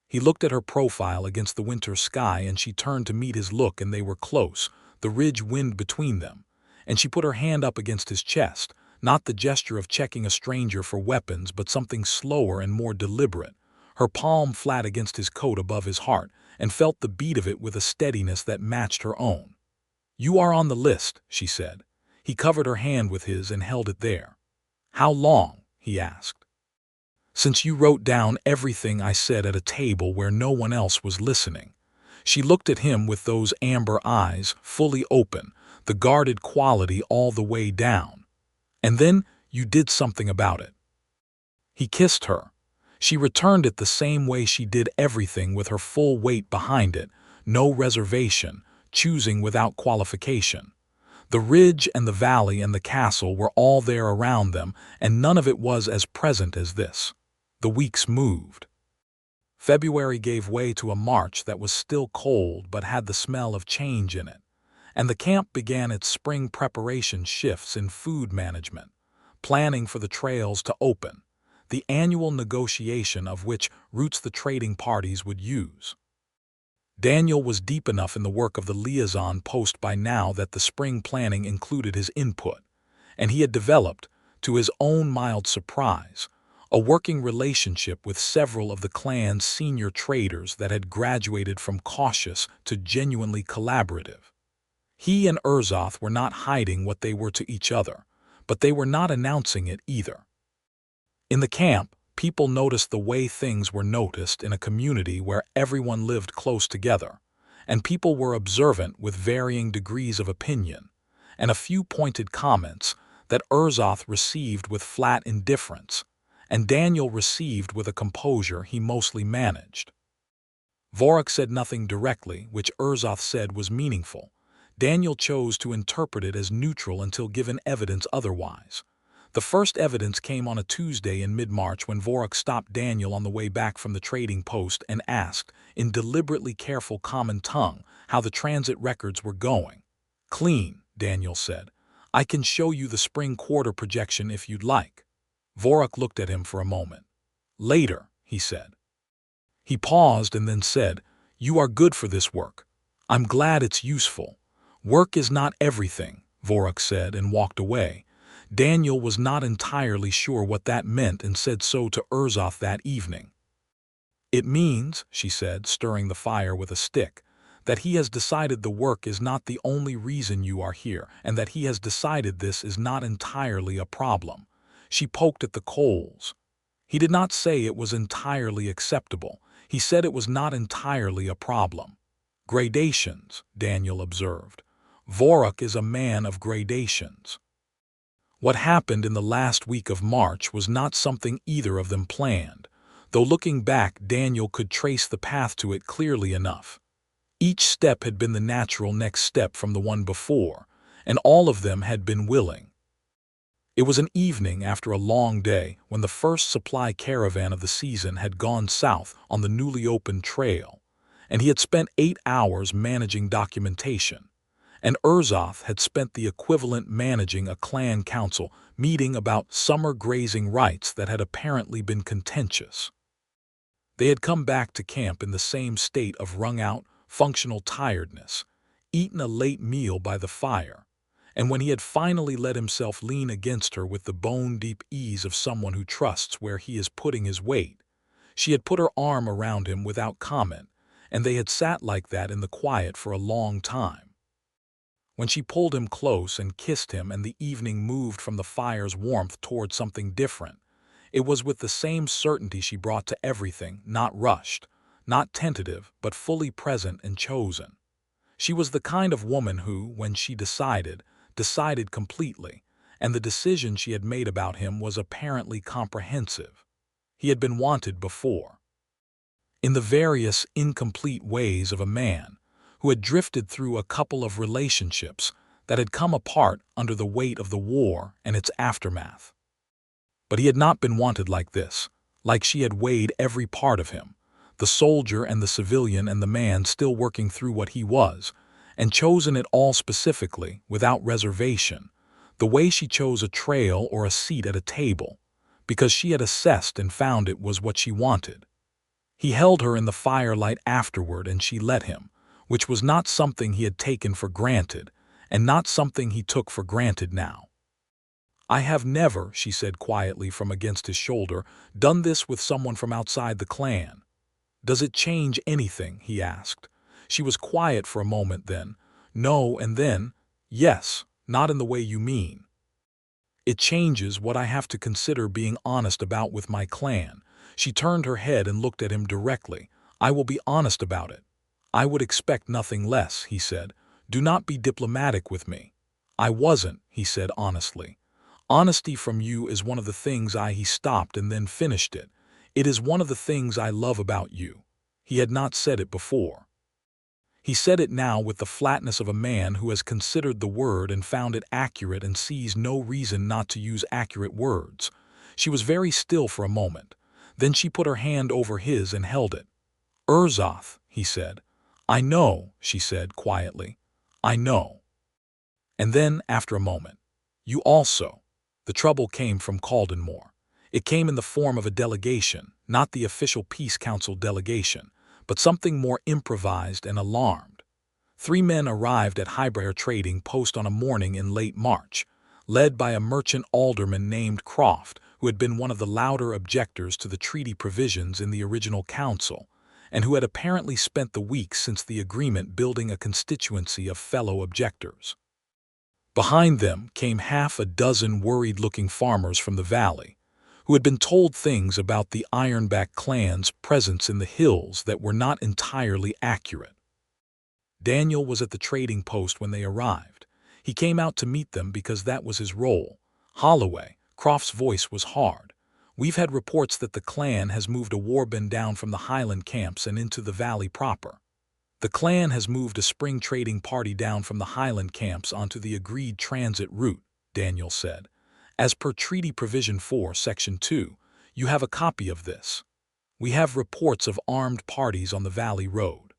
[SPEAKER 1] He looked at her profile against the winter sky, and she turned to meet his look, and they were close, the ridge wind between them. And she put her hand up against his chest, not the gesture of checking a stranger for weapons, but something slower and more deliberate, her palm flat against his coat above his heart, and felt the beat of it with a steadiness that matched her own. "You are on the list," she said. He covered her hand with his and held it there. "How long?" he asked. "Since you wrote down everything I said at a table where no one else was listening." She looked at him with those amber eyes, fully open, the guarded quality all the way down. "And then you did something about it." He kissed her. She returned it the same way she did everything, with her full weight behind it, no reservation, choosing without qualification. The ridge and the valley and the castle were all there around them, and none of it was as present as this. The weeks moved. February gave way to a March that was still cold but had the smell of change in it, and the camp began its spring preparation shifts in food management, planning for the trails to open, the annual negotiation of which routes the trading parties would use. Daniel was deep enough in the work of the liaison post by now that the spring planning included his input, and he had developed, to his own mild surprise, a working relationship with several of the clan's senior traders that had graduated from cautious to genuinely collaborative. He and Urzoth were not hiding what they were to each other, but they were not announcing it either. In the camp, people noticed the way things were noticed in a community where everyone lived close together, and people were observant with varying degrees of opinion, and a few pointed comments that Urzoth received with flat indifference, and Daniel received with a composure he mostly managed. Vorik said nothing directly, which Urzoth said was meaningful. Daniel chose to interpret it as neutral until given evidence otherwise. The first evidence came on a Tuesday in mid-March when Vorik stopped Daniel on the way back from the trading post and asked, in deliberately careful common tongue, how the transit records were going. "Clean," Daniel said. "I can show you the spring quarter projection if you'd like." Vorik looked at him for a moment. "Later," he said. He paused and then said, "You are good for this work. I'm glad it's useful." "Work is not everything," Vorik said and walked away. Daniel was not entirely sure what that meant and said so to Urzoth that evening. "It means," she said, stirring the fire with a stick, "that he has decided the work is not the only reason you are here, and that he has decided this is not entirely a problem." She poked at the coals. "He did not say it was entirely acceptable. He said it was not entirely a problem." "Gradations," Daniel observed. "Vorik is a man of gradations." What happened in the last week of March was not something either of them planned, though looking back Daniel could trace the path to it clearly enough. Each step had been the natural next step from the one before, and all of them had been willing. It was an evening after a long day when the first supply caravan of the season had gone south on the newly opened trail, and he had spent 8 hours managing documentation, and Urzoth had spent the equivalent managing a clan council meeting about summer grazing rights that had apparently been contentious. They had come back to camp in the same state of wrung-out, functional tiredness, eaten a late meal by the fire, And when he had finally let himself lean against her with the bone-deep ease of someone who trusts where he is putting his weight, she had put her arm around him without comment, and they had sat like that in the quiet for a long time. When she pulled him close and kissed him and the evening moved from the fire's warmth toward something different, it was with the same certainty she brought to everything, not rushed, not tentative, but fully present and chosen. She was the kind of woman who, when she decided completely, and the decision she had made about him was apparently comprehensive. He had been wanted before, in the various incomplete ways of a man who had drifted through a couple of relationships that had come apart under the weight of the war and its aftermath. But he had not been wanted like this, like she had weighed every part of him, the soldier and the civilian and the man still working through what he was, and chosen it all specifically, without reservation, the way she chose a trail or a seat at a table, because she had assessed and found it was what she wanted. He held her in the firelight afterward and she let him, which was not something he had taken for granted, and not something he took for granted now. "I have never," she said quietly from against his shoulder, "done this with someone from outside the clan." "Does it change anything?" he asked. She was quiet for a moment, then, "No," and then, "Yes, not in the way you mean. It changes what I have to consider being honest about with my clan." She turned her head and looked at him directly. "I will be honest about it." "I would expect nothing less," he said. "Do not be diplomatic with me." "I wasn't," he said honestly. "Honesty from you is one of the things He stopped and then finished it. "It is one of the things I love about you." He had not said it before. He said it now with the flatness of a man who has considered the word and found it accurate and sees no reason not to use accurate words. She was very still for a moment. Then she put her hand over his and held it. "Urzoth," he said. "I know," she said quietly. "I know." And then, after a moment, "You also." The trouble came from Caldenmore. It came in the form of a delegation, not the official Peace Council delegation, but something more improvised and alarmed. 3 men arrived at Highbriar Trading Post on a morning in late March, led by a merchant alderman named Croft, who had been one of the louder objectors to the treaty provisions in the original council, and who had apparently spent the weeks since the agreement building a constituency of fellow objectors. Behind them came half a dozen worried-looking farmers from the valley, who had been told things about the Ironback clan's presence in the hills that were not entirely accurate. Daniel was at the trading post when they arrived. He came out to meet them because that was his role. "Holloway," Croft's voice was hard. "We've had reports that the clan has moved a warband down from the highland camps and into the valley proper." "The clan has moved a spring trading party down from the highland camps onto the agreed transit route," Daniel said. "As per Treaty Provision 4, Section 2, you have a copy of this. We have reports of armed parties on the Valley Road.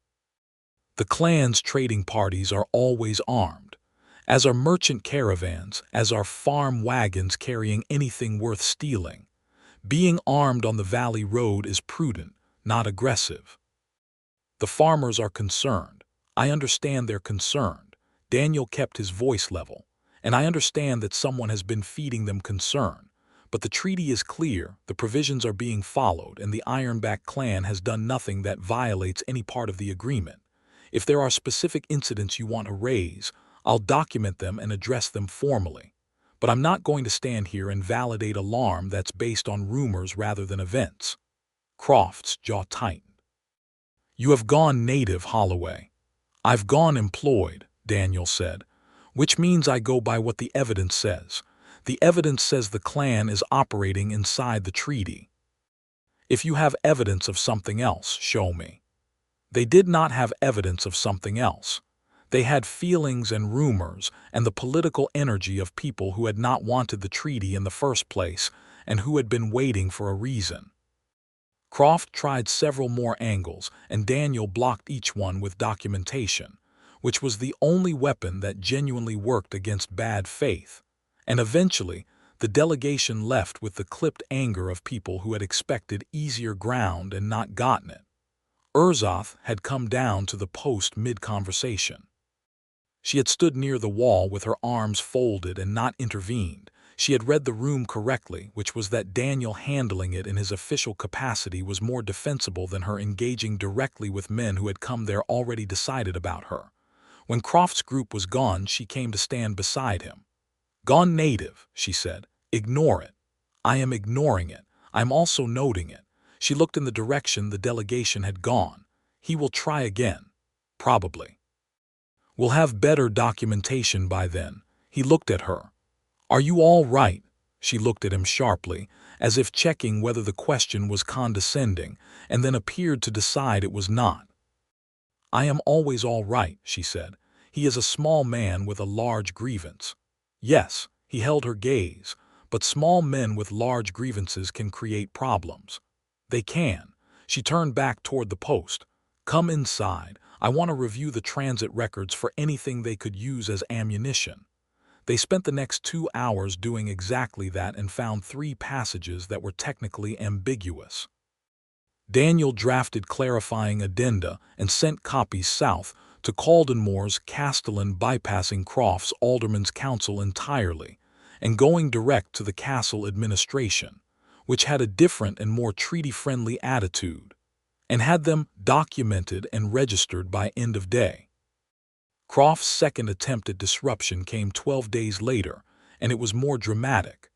[SPEAKER 1] The clan's trading parties are always armed, as are merchant caravans, as are farm wagons carrying anything worth stealing. Being armed on the Valley Road is prudent, not aggressive. The farmers are concerned. I understand they're concerned." Daniel kept his voice level. "And I understand that someone has been feeding them concern. But the treaty is clear, the provisions are being followed, and the Ironback clan has done nothing that violates any part of the agreement. If there are specific incidents you want to raise, I'll document them and address them formally. But I'm not going to stand here and validate alarm that's based on rumors rather than events." Croft's jaw tightened. "You have gone native, Holloway." "I've gone employed," Daniel said, "which means I go by what the evidence says. The evidence says the clan is operating inside the treaty. If you have evidence of something else, show me." They did not have evidence of something else. They had feelings and rumors and the political energy of people who had not wanted the treaty in the first place and who had been waiting for a reason. Croft tried several more angles, and Daniel blocked each one with documentation, which was the only weapon that genuinely worked against bad faith. And eventually, the delegation left with the clipped anger of people who had expected easier ground and not gotten it. Urzoth had come down to the post mid-conversation. She had stood near the wall with her arms folded and not intervened. She had read the room correctly, which was that Daniel handling it in his official capacity was more defensible than her engaging directly with men who had come there already decided about her. When Croft's group was gone, she came to stand beside him. "Gone native," she said. "Ignore it." "I am ignoring it. I'm also noting it." She looked in the direction the delegation had gone. "He will try again. Probably. We'll have better documentation by then." He looked at her. "Are you all right?" She looked at him sharply, as if checking whether the question was condescending, and then appeared to decide it was not. "I am always all right," she said. "He is a small man with a large grievance." Yes, he held her gaze, but small men with large grievances can create problems. They can. She turned back toward the post. "Come inside. I want to review the transit records for anything they could use as ammunition." They spent the next 2 hours doing exactly that and found 3 passages that were technically ambiguous. Daniel drafted clarifying addenda and sent copies south to Caldenmore's Castellan, bypassing Croft's Alderman's Council entirely and going direct to the castle administration, which had a different and more treaty-friendly attitude, and had them documented and registered by end of day. Croft's second attempt at disruption came 12 days later, and it was more dramatic.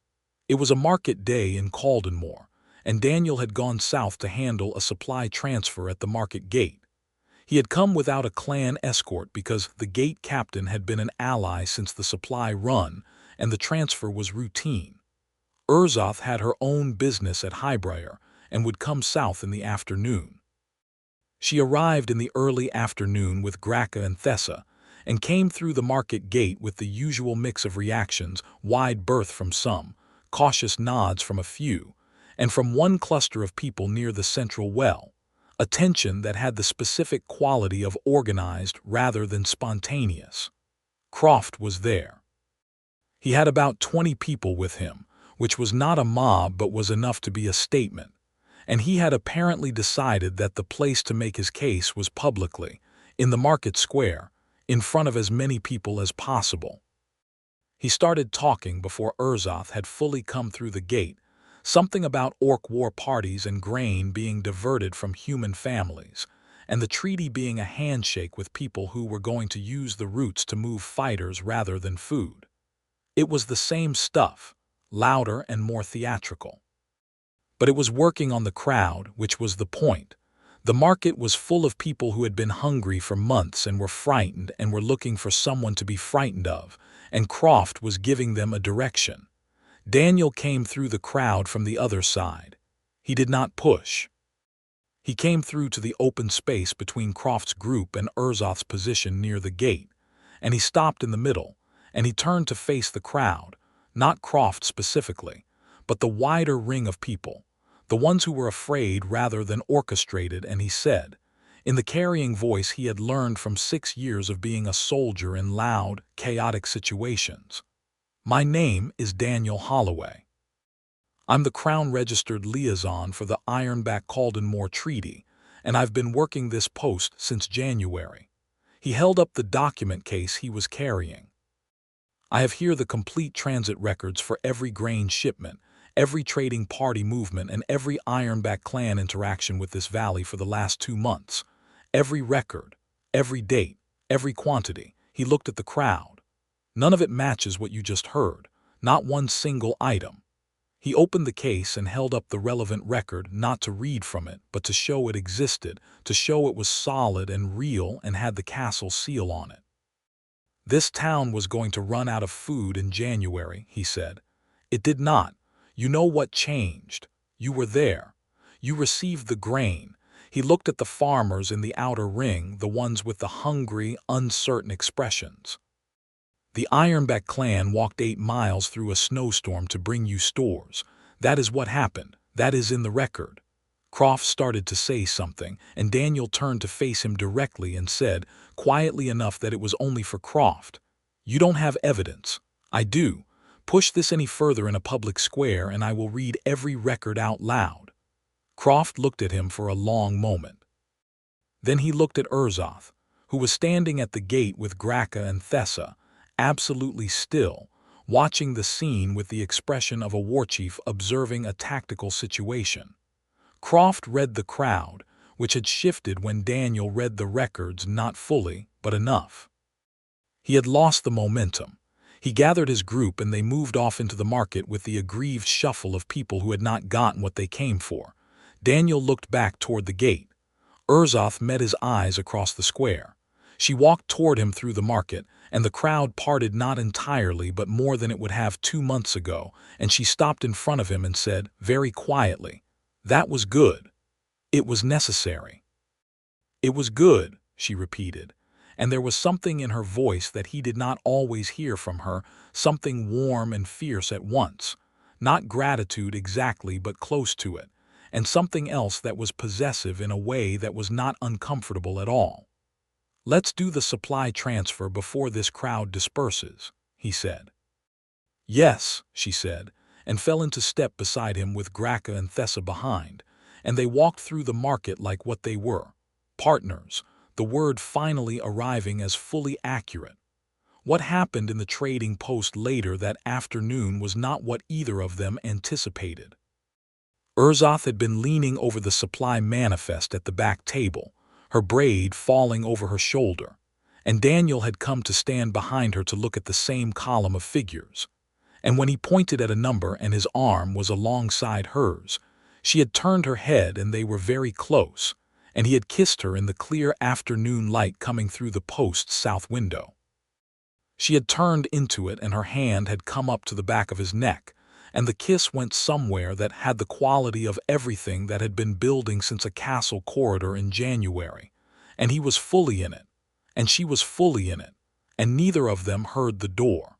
[SPEAKER 1] It was a market day in Caldenmore, and Daniel had gone south to handle a supply transfer at the market gate. He had come without a clan escort because the gate captain had been an ally since the supply run, and the transfer was routine. Urzoth had her own business at Highbriar and would come south in the afternoon. She arrived in the early afternoon with Gracca and Thessa, and came through the market gate with the usual mix of reactions: wide berth from some, cautious nods from a few, and from one cluster of people near the central well, attention that had the specific quality of organized rather than spontaneous. Croft was there. He had about 20 people with him, which was not a mob but was enough to be a statement, and he had apparently decided that the place to make his case was publicly, in the market square, in front of as many people as possible. He started talking before Urzoth had fully come through the gate, something about orc war parties and grain being diverted from human families, and the treaty being a handshake with people who were going to use the routes to move fighters rather than food. It was the same stuff, louder and more theatrical. But it was working on the crowd, which was the point. The market was full of people who had been hungry for months and were frightened and were looking for someone to be frightened of, and Croft was giving them a direction. Daniel came through the crowd from the other side. He did not push. He came through to the open space between Croft's group and Urzoth's position near the gate, and he stopped in the middle, and he turned to face the crowd, not Croft specifically, but the wider ring of people, the ones who were afraid rather than orchestrated, and he said, in the carrying voice he had learned from 6 years of being a soldier in loud, chaotic situations, "My name is Daniel Holloway. I'm the Crown-registered liaison for the Ironback Caldenmore Treaty, and I've been working this post since January." He held up the document case he was carrying. "I have here the complete transit records for every grain shipment, every trading party movement, and every Ironback clan interaction with this valley for the last 2 months. Every record, every date, every quantity." He looked at the crowd. "None of it matches what you just heard, not one single item." He opened the case and held up the relevant record, not to read from it, but to show it existed, to show it was solid and real and had the castle seal on it. "This town was going to run out of food in January," he said. "It did not. You know what changed. You were there. You received the grain." He looked at the farmers in the outer ring, the ones with the hungry, uncertain expressions. "The Ironback clan walked 8 miles through a snowstorm to bring you stores. That is what happened. That is in the record." Croft started to say something, and Daniel turned to face him directly and said, quietly enough that it was only for Croft, "You don't have evidence. I do. Push this any further in a public square and I will read every record out loud." Croft looked at him for a long moment. Then he looked at Urzoth, who was standing at the gate with Gracca and Thessa, absolutely still, watching the scene with the expression of a warchief observing a tactical situation. Croft read the crowd, which had shifted when Daniel read the records, not fully, but enough. He had lost the momentum. He gathered his group and they moved off into the market with the aggrieved shuffle of people who had not gotten what they came for. Daniel looked back toward the gate. Urzoth met his eyes across the square. She walked toward him through the market, and the crowd parted not entirely but more than it would have 2 months ago, and she stopped in front of him and said, very quietly, "That was good. It was necessary." "It was good," she repeated, and there was something in her voice that he did not always hear from her, something warm and fierce at once. Not gratitude exactly, but close to it, and something else that was possessive in a way that was not uncomfortable at all. "Let's do the supply transfer before this crowd disperses," he said. "Yes," she said, and fell into step beside him with Gracca and Thessa behind, and they walked through the market like what they were, partners, the word finally arriving as fully accurate. What happened in the trading post later that afternoon was not what either of them anticipated. Urzoth had been leaning over the supply manifest at the back table, her braid falling over her shoulder, and Daniel had come to stand behind her to look at the same column of figures. And when he pointed at a number and his arm was alongside hers, she had turned her head and they were very close, and he had kissed her in the clear afternoon light coming through the post's south window. She had turned into it and her hand had come up to the back of his neck, and the kiss went somewhere that had the quality of everything that had been building since a castle corridor in January, and he was fully in it, and she was fully in it, and neither of them heard the door.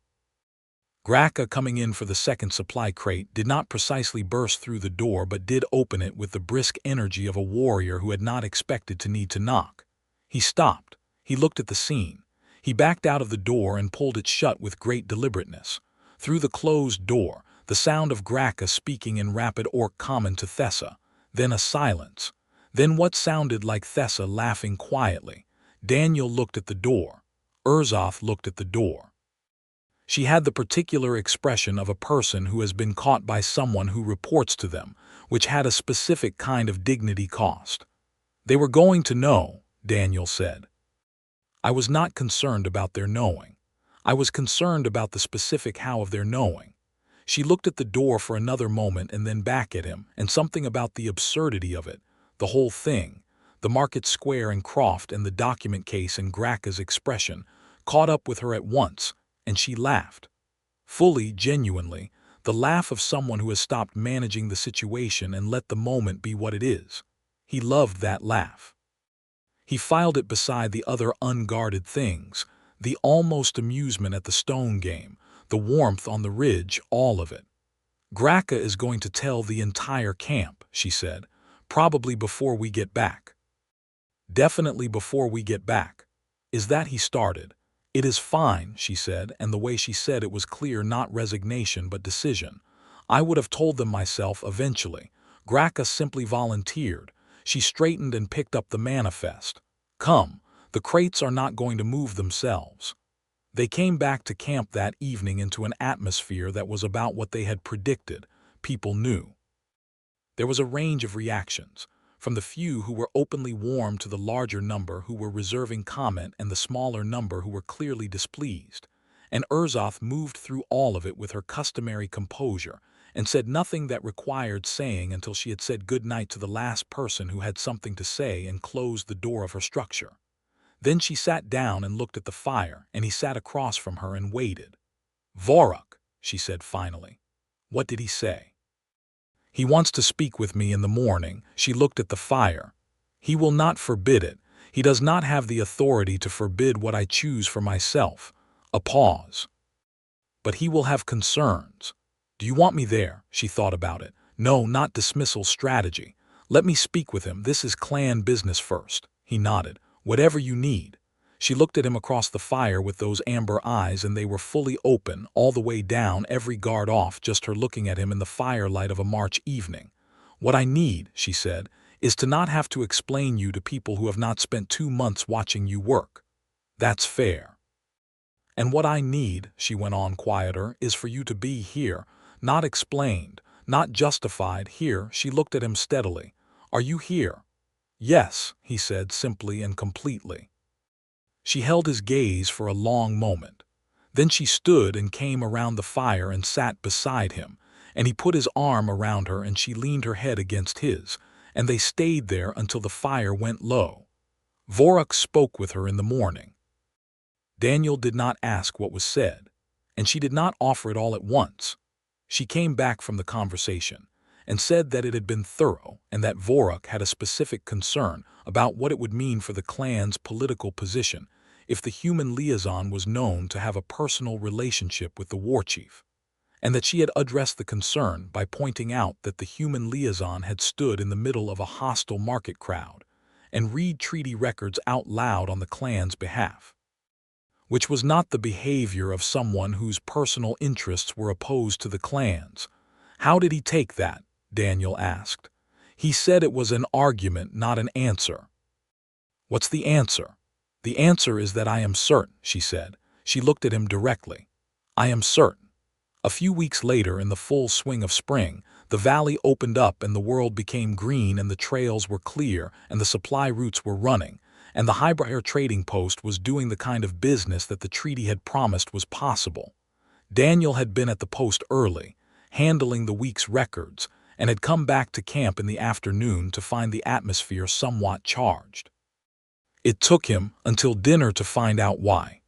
[SPEAKER 1] Gracca, coming in for the second supply crate, did not precisely burst through the door but did open it with the brisk energy of a warrior who had not expected to need to knock. He stopped. He looked at the scene. He backed out of the door and pulled it shut with great deliberateness. Through the closed door, the sound of Gracca speaking in rapid Orc common to Thessa, then a silence, then what sounded like Thessa laughing quietly. Daniel looked at the door. Urzoth looked at the door. She had the particular expression of a person who has been caught by someone who reports to them, which had a specific kind of dignity cost. "They were going to know," Daniel said. "I was not concerned about their knowing. I was concerned about the specific how of their knowing." She looked at the door for another moment and then back at him, and something about the absurdity of it, the whole thing, the market square and Croft and the document case and Gracca's expression, caught up with her at once, and she laughed. Fully, genuinely, the laugh of someone who has stopped managing the situation and let the moment be what it is. He loved that laugh. He filed it beside the other unguarded things, the almost amusement at the stone game, the warmth on the ridge, all of it. "Gracca is going to tell the entire camp," she said, "probably before we get back." "Definitely before we get back." "Is that," he started. "It is fine," she said, and the way she said it was clear, not resignation but decision. "I would have told them myself eventually." Gracca simply volunteered. She straightened and picked up the manifest. "Come, the crates are not going to move themselves." They came back to camp that evening into an atmosphere that was about what they had predicted. People knew. There was a range of reactions, from the few who were openly warm to the larger number who were reserving comment and the smaller number who were clearly displeased. And Urzoth moved through all of it with her customary composure and said nothing that required saying until she had said good night to the last person who had something to say and closed the door of her structure. Then she sat down and looked at the fire, and he sat across from her and waited. "Vorok," she said finally. "What did he say?" "He wants to speak with me in the morning." She looked at the fire. "He will not forbid it. He does not have the authority to forbid what I choose for myself." A pause. "But he will have concerns." "Do you want me there?" She thought about it. "No, not dismissal strategy. Let me speak with him. This is clan business first." He nodded. "Whatever you need." She looked at him across the fire with those amber eyes, and they were fully open, all the way down, every guard off, just her looking at him in the firelight of a March evening. "What I need," she said, "is to not have to explain you to people who have not spent 2 months watching you work." That's fair. And what I need, she went on quieter, is for you to be here, not explained, not justified. Here, she looked at him steadily. Are you here? Yes, he said simply and completely. She held his gaze for a long moment. Then she stood and came around the fire and sat beside him, and he put his arm around her and she leaned her head against his, and they stayed there until the fire went low. Vorok spoke with her in the morning. Daniel did not ask what was said, and she did not offer it all at once. She came back from the conversation and said that it had been thorough and that Vorok had a specific concern about what it would mean for the clan's political position if the human liaison was known to have a personal relationship with the Warchief, and that she had addressed the concern by pointing out that the human liaison had stood in the middle of a hostile market crowd and read treaty records out loud on the clan's behalf, which was not the behavior of someone whose personal interests were opposed to the clan's. How did he take that? Daniel asked. He said it was an argument, not an answer. What's the answer? The answer is that I am certain, she said. She looked at him directly. I am certain. A few weeks later, in the full swing of spring, the valley opened up and the world became green and the trails were clear and the supply routes were running, and the Highbriar trading post was doing the kind of business that the treaty had promised was possible. Daniel had been at the post early, handling the week's records, and had come back to camp in the afternoon to find the atmosphere somewhat charged. It took him until dinner to find out why.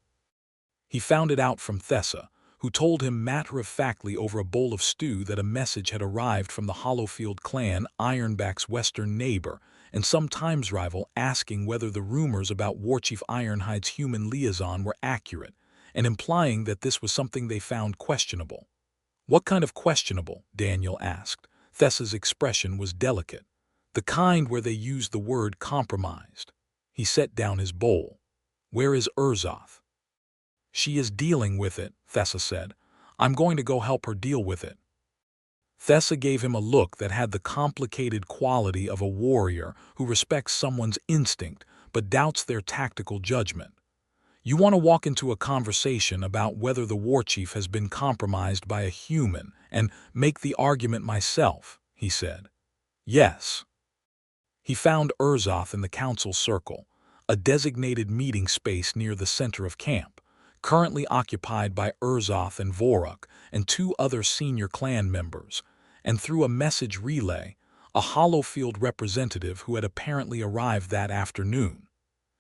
[SPEAKER 1] He found it out from Thessa, who told him matter-of-factly over a bowl of stew that a message had arrived from the Hollowfield clan, Ironback's western neighbor, and sometimes rival, asking whether the rumors about Warchief Ironhide's human liaison were accurate, and implying that this was something they found questionable. What kind of questionable? Daniel asked. Thessa's expression was delicate, the kind where they used the word compromised. He set down his bowl. Where is Urzoth? She is dealing with it, Thessa said. I'm going to go help her deal with it. Thessa gave him a look that had the complicated quality of a warrior who respects someone's instinct but doubts their tactical judgment. You want to walk into a conversation about whether the Warchief has been compromised by a human and make the argument myself, he said. Yes. He found Urzoth in the council circle, a designated meeting space near the center of camp, currently occupied by Urzoth and Vorok and two other senior clan members, and through a message relay, a Hollowfield representative who had apparently arrived that afternoon.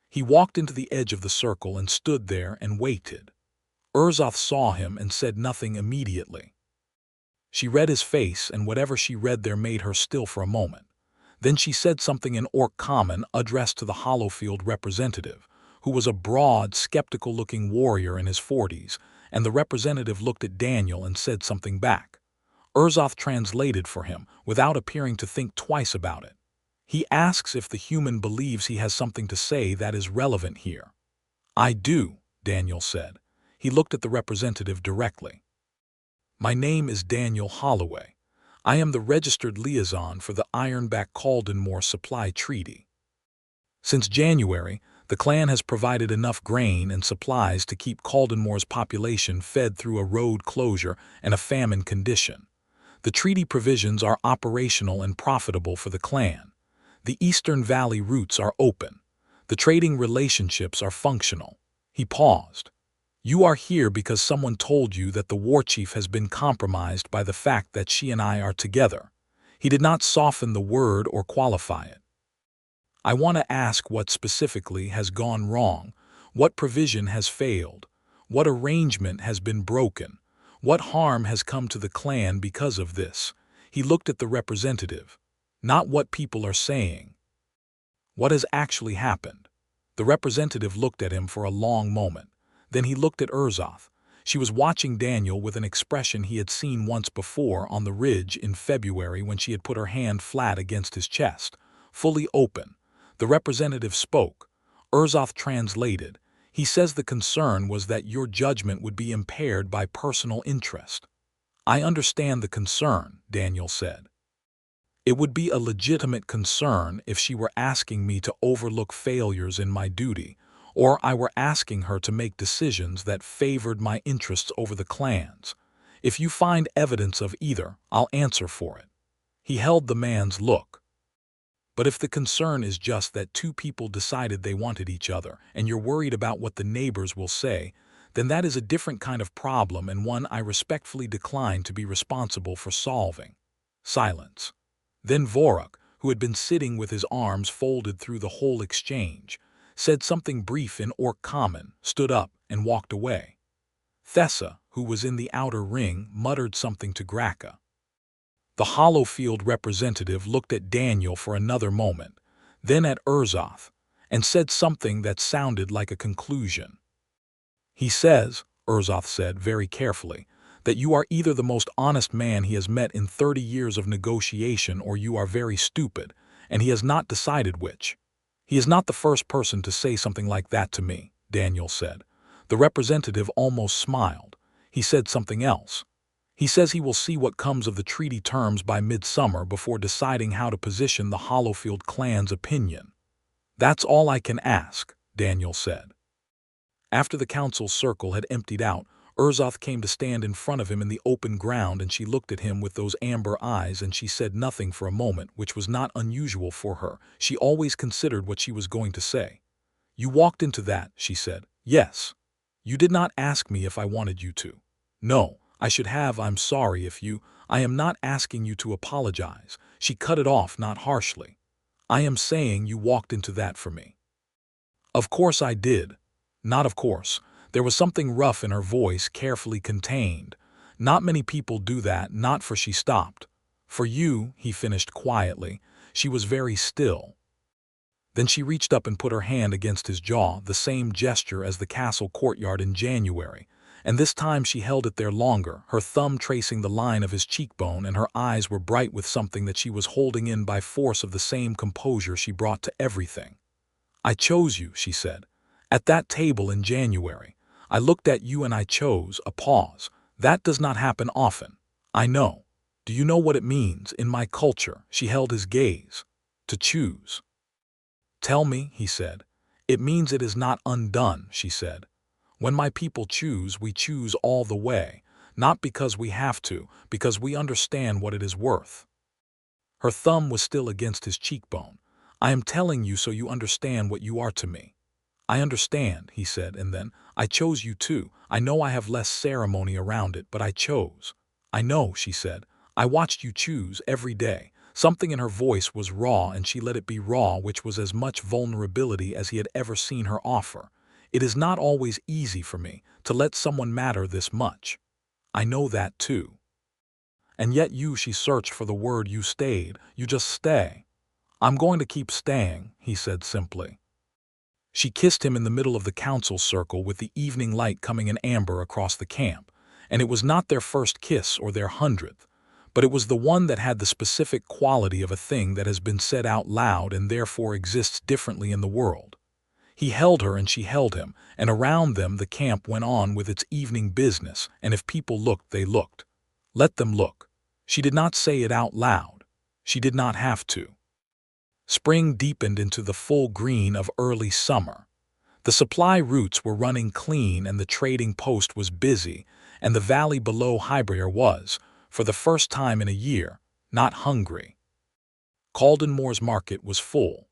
[SPEAKER 1] He walked into the edge of the circle and stood there and waited. Urzoth saw him and said nothing immediately. She read his face, and whatever she read there made her still for a moment. Then she said something in Orc Common addressed to the Hollowfield representative, who was a broad, skeptical-looking warrior in his 40s, and the representative looked at Daniel and said something back. Urzoth translated for him, without appearing to think twice about it. He asks if the human believes he has something to say that is relevant here. I do, Daniel said. He looked at the representative directly. My name is Daniel Holloway. I am the registered liaison for the Ironback Caldenmore Supply Treaty. Since January, the clan has provided enough grain and supplies to keep Caldenmore's population fed through a road closure and a famine condition. The treaty provisions are operational and profitable for the clan. The Eastern Valley routes are open. The trading relationships are functional. He paused. You are here because someone told you that the Warchief has been compromised by the fact that she and I are together. He did not soften the word or qualify it. I want to ask what specifically has gone wrong, what provision has failed, what arrangement has been broken, what harm has come to the clan because of this. He looked at the representative. Not what people are saying. What has actually happened? The representative looked at him for a long moment. Then he looked at Urzoth. She was watching Daniel with an expression he had seen once before on the ridge in February when she had put her hand flat against his chest, fully open. The representative spoke. Urzoth translated. He says the concern was that your judgment would be impaired by personal interest. I understand the concern, Daniel said. It would be a legitimate concern if she were asking me to overlook failures in my duty, or I were asking her to make decisions that favored my interests over the clan's. If you find evidence of either, I'll answer for it." He held the man's look. "But if the concern is just that two people decided they wanted each other, and you're worried about what the neighbors will say, then that is a different kind of problem and one I respectfully decline to be responsible for solving." Silence. Then Vorak, who had been sitting with his arms folded through the whole exchange, said something brief in Orc Common, stood up, and walked away. Thessa, who was in the outer ring, muttered something to Graka. The Hollowfield representative looked at Daniel for another moment, then at Urzoth, and said something that sounded like a conclusion. "He says," Urzoth said very carefully, "that you are either the most honest man he has met in 30 years of negotiation or you are very stupid, and he has not decided which." "He is not the first person to say something like that to me," Daniel said. The representative almost smiled. He said something else. "He says he will see what comes of the treaty terms by midsummer before deciding how to position the Hollowfield clan's opinion." "That's all I can ask," Daniel said. After the council circle had emptied out, Urzoth came to stand in front of him in the open ground, and she looked at him with those amber eyes, and she said nothing for a moment, which was not unusual for her. She always considered what she was going to say. "You walked into that," she said. "Yes. You did not ask me if I wanted you to." "No, I should have. I'm sorry if you—" "I am not asking you to apologize." She cut it off, not harshly. "I am saying you walked into that for me." "Of course I did." "Not of course." There was something rough in her voice, carefully contained. "Not many people do that, not for—" She stopped. "For you," he finished quietly. She was very still. Then she reached up and put her hand against his jaw, the same gesture as the castle courtyard in January, and this time she held it there longer, her thumb tracing the line of his cheekbone, and her eyes were bright with something that she was holding in by force of the same composure she brought to everything. "I chose you," she said. "At that table in January. I looked at you and I chose." A pause. "That does not happen often." "I know. Do you know what it means in my culture?" She held his gaze. "To choose." "Tell me," he said. "It means it is not undone," she said. "When my people choose, we choose all the way, not because we have to, because we understand what it is worth." Her thumb was still against his cheekbone. "I am telling you so you understand what you are to me." "I understand," he said, and then, "I chose you too. I know I have less ceremony around it, but I chose." "I know," she said. "I watched you choose every day." Something in her voice was raw, and she let it be raw, which was as much vulnerability as he had ever seen her offer. "It is not always easy for me to let someone matter this much. I know that too." "And yet you," she searched for the word, "you stayed. You just stay." "I'm going to keep staying," he said simply. She kissed him in the middle of the council circle with the evening light coming in amber across the camp, and it was not their first kiss or their 100th, but it was the one that had the specific quality of a thing that has been said out loud and therefore exists differently in the world. He held her and she held him, and around them the camp went on with its evening business, and if people looked, they looked. Let them look. She did not say it out loud. She did not have to. Spring deepened into the full green of early summer. The supply routes were running clean and the trading post was busy, and the valley below Highbriar was, for the first time in a year, not hungry. Caldenmore's market was full.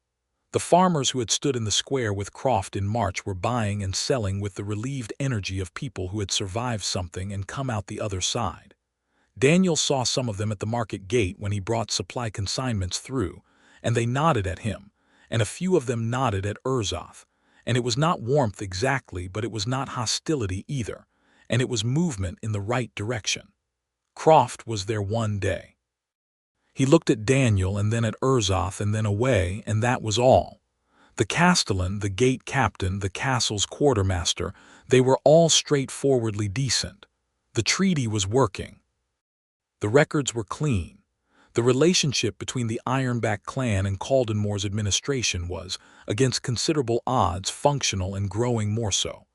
[SPEAKER 1] The farmers who had stood in the square with Croft in March were buying and selling with the relieved energy of people who had survived something and come out the other side. Daniel saw some of them at the market gate when he brought supply consignments through, and they nodded at him, and a few of them nodded at Urzoth, and it was not warmth exactly, but it was not hostility either, and it was movement in the right direction. Croft was there one day. He looked at Daniel and then at Urzoth and then away, and that was all. The castellan, the gate captain, the castle's quartermaster, they were all straightforwardly decent. The treaty was working. The records were clean. The relationship between the Ironback clan and Caldenmore's administration was, against considerable odds, functional and growing more so.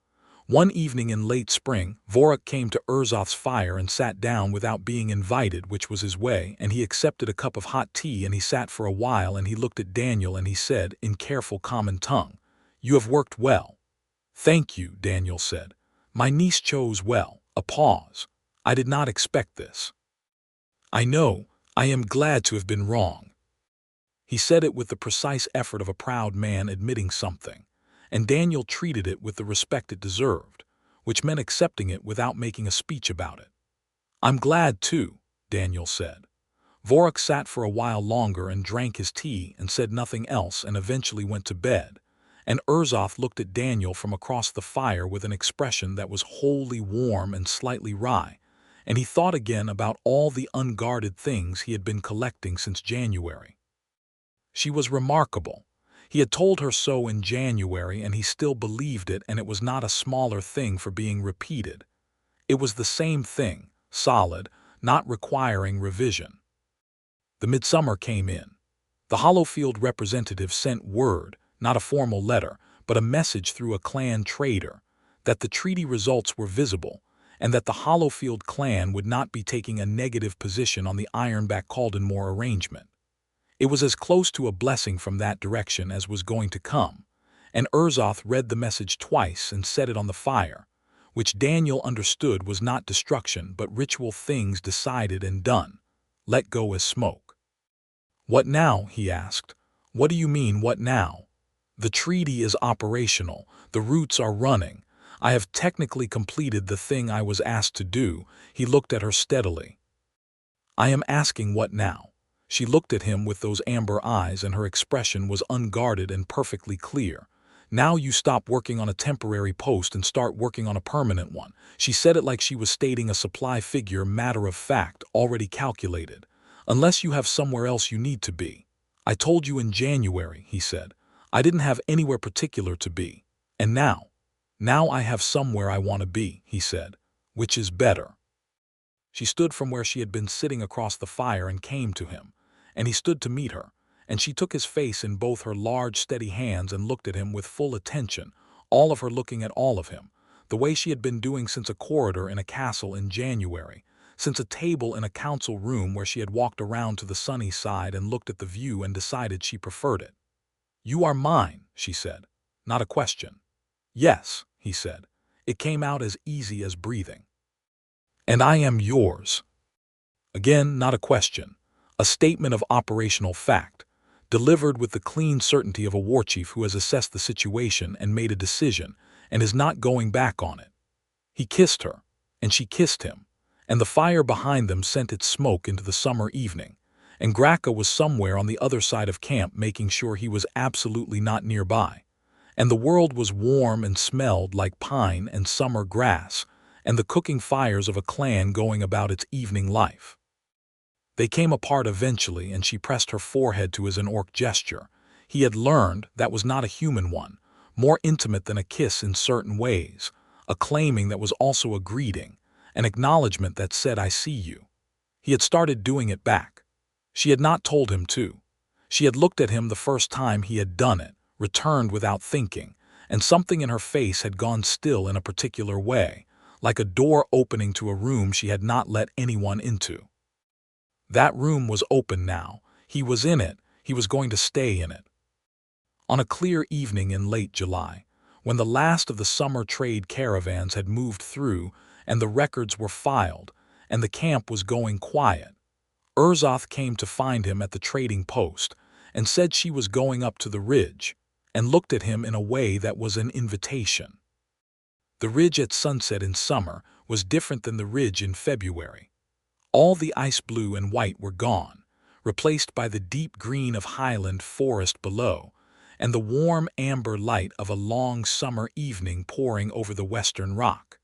[SPEAKER 1] One evening in late spring, Vorak came to Urzoth's fire and sat down without being invited, which was his way, and he accepted a cup of hot tea and he sat for a while and he looked at Daniel and he said, in careful common tongue, "You have worked well." "Thank you," Daniel said. "My niece chose well." A pause. "I did not expect this." "I know. I am glad to have been wrong." He said it with the precise effort of a proud man admitting something, and Daniel treated it with the respect it deserved, which meant accepting it without making a speech about it. "I'm glad, too," Daniel said. Vorik sat for a while longer and drank his tea and said nothing else and eventually went to bed, and Urzoth looked at Daniel from across the fire with an expression that was wholly warm and slightly wry, and he thought again about all the unguarded things he had been collecting since January. She was remarkable. He had told her so in January and he still believed it, and it was not a smaller thing for being repeated. It was the same thing, solid, not requiring revision. The midsummer came in. The Hollowfield representative sent word, not a formal letter, but a message through a clan trader, that the treaty results were visible, and that the Hollowfield clan would not be taking a negative position on the Ironback Caldenmore arrangement. It was as close to a blessing from that direction as was going to come, and Urzoth read the message twice and set it on the fire, which Daniel understood was not destruction but ritual things decided and done, let go as smoke. "What now?" he asked. "What do you mean, what now?" "The treaty is operational. The roots are running. I have technically completed the thing I was asked to do." He looked at her steadily. "I am asking what now?" She looked at him with those amber eyes and her expression was unguarded and perfectly clear. "Now you stop working on a temporary post and start working on a permanent one." She said it like she was stating a supply figure, matter of fact, already calculated. "Unless you have somewhere else you need to be." "I told you in January," he said. "I didn't have anywhere particular to be. And now I have somewhere I want to be," he said, "which is better." She stood from where she had been sitting across the fire and came to him, and he stood to meet her, and she took his face in both her large, steady hands and looked at him with full attention, all of her looking at all of him, the way she had been doing since a corridor in a castle in January, since a table in a council room where she had walked around to the sunny side and looked at the view and decided she preferred it. "You are mine," she said. Not a question. "Yes," he said. It came out as easy as breathing. "And I am yours." Again, not a question. A statement of operational fact, delivered with the clean certainty of a warchief who has assessed the situation and made a decision and is not going back on it. He kissed her, and she kissed him, and the fire behind them sent its smoke into the summer evening, and Gracca was somewhere on the other side of camp making sure he was absolutely not nearby, and the world was warm and smelled like pine and summer grass, and the cooking fires of a clan going about its evening life. They came apart eventually, and she pressed her forehead to his an orc gesture. He had learned that was not a human one, more intimate than a kiss in certain ways, a claiming that was also a greeting, an acknowledgement that said, "I see you." He had started doing it back. She had not told him to. She had looked at him the first time he had done it, returned without thinking, and something in her face had gone still in a particular way, like a door opening to a room she had not let anyone into. That room was open now. He was in it. He was going to stay in it. On a clear evening in late July, when the last of the summer trade caravans had moved through and the records were filed and the camp was going quiet, Urzoth came to find him at the trading post and said she was going up to the ridge, and looked at him in a way that was an invitation. The ridge at sunset in summer was different than the ridge in February. All the ice blue and white were gone, replaced by the deep green of highland forest below, and the warm amber light of a long summer evening pouring over the western rock.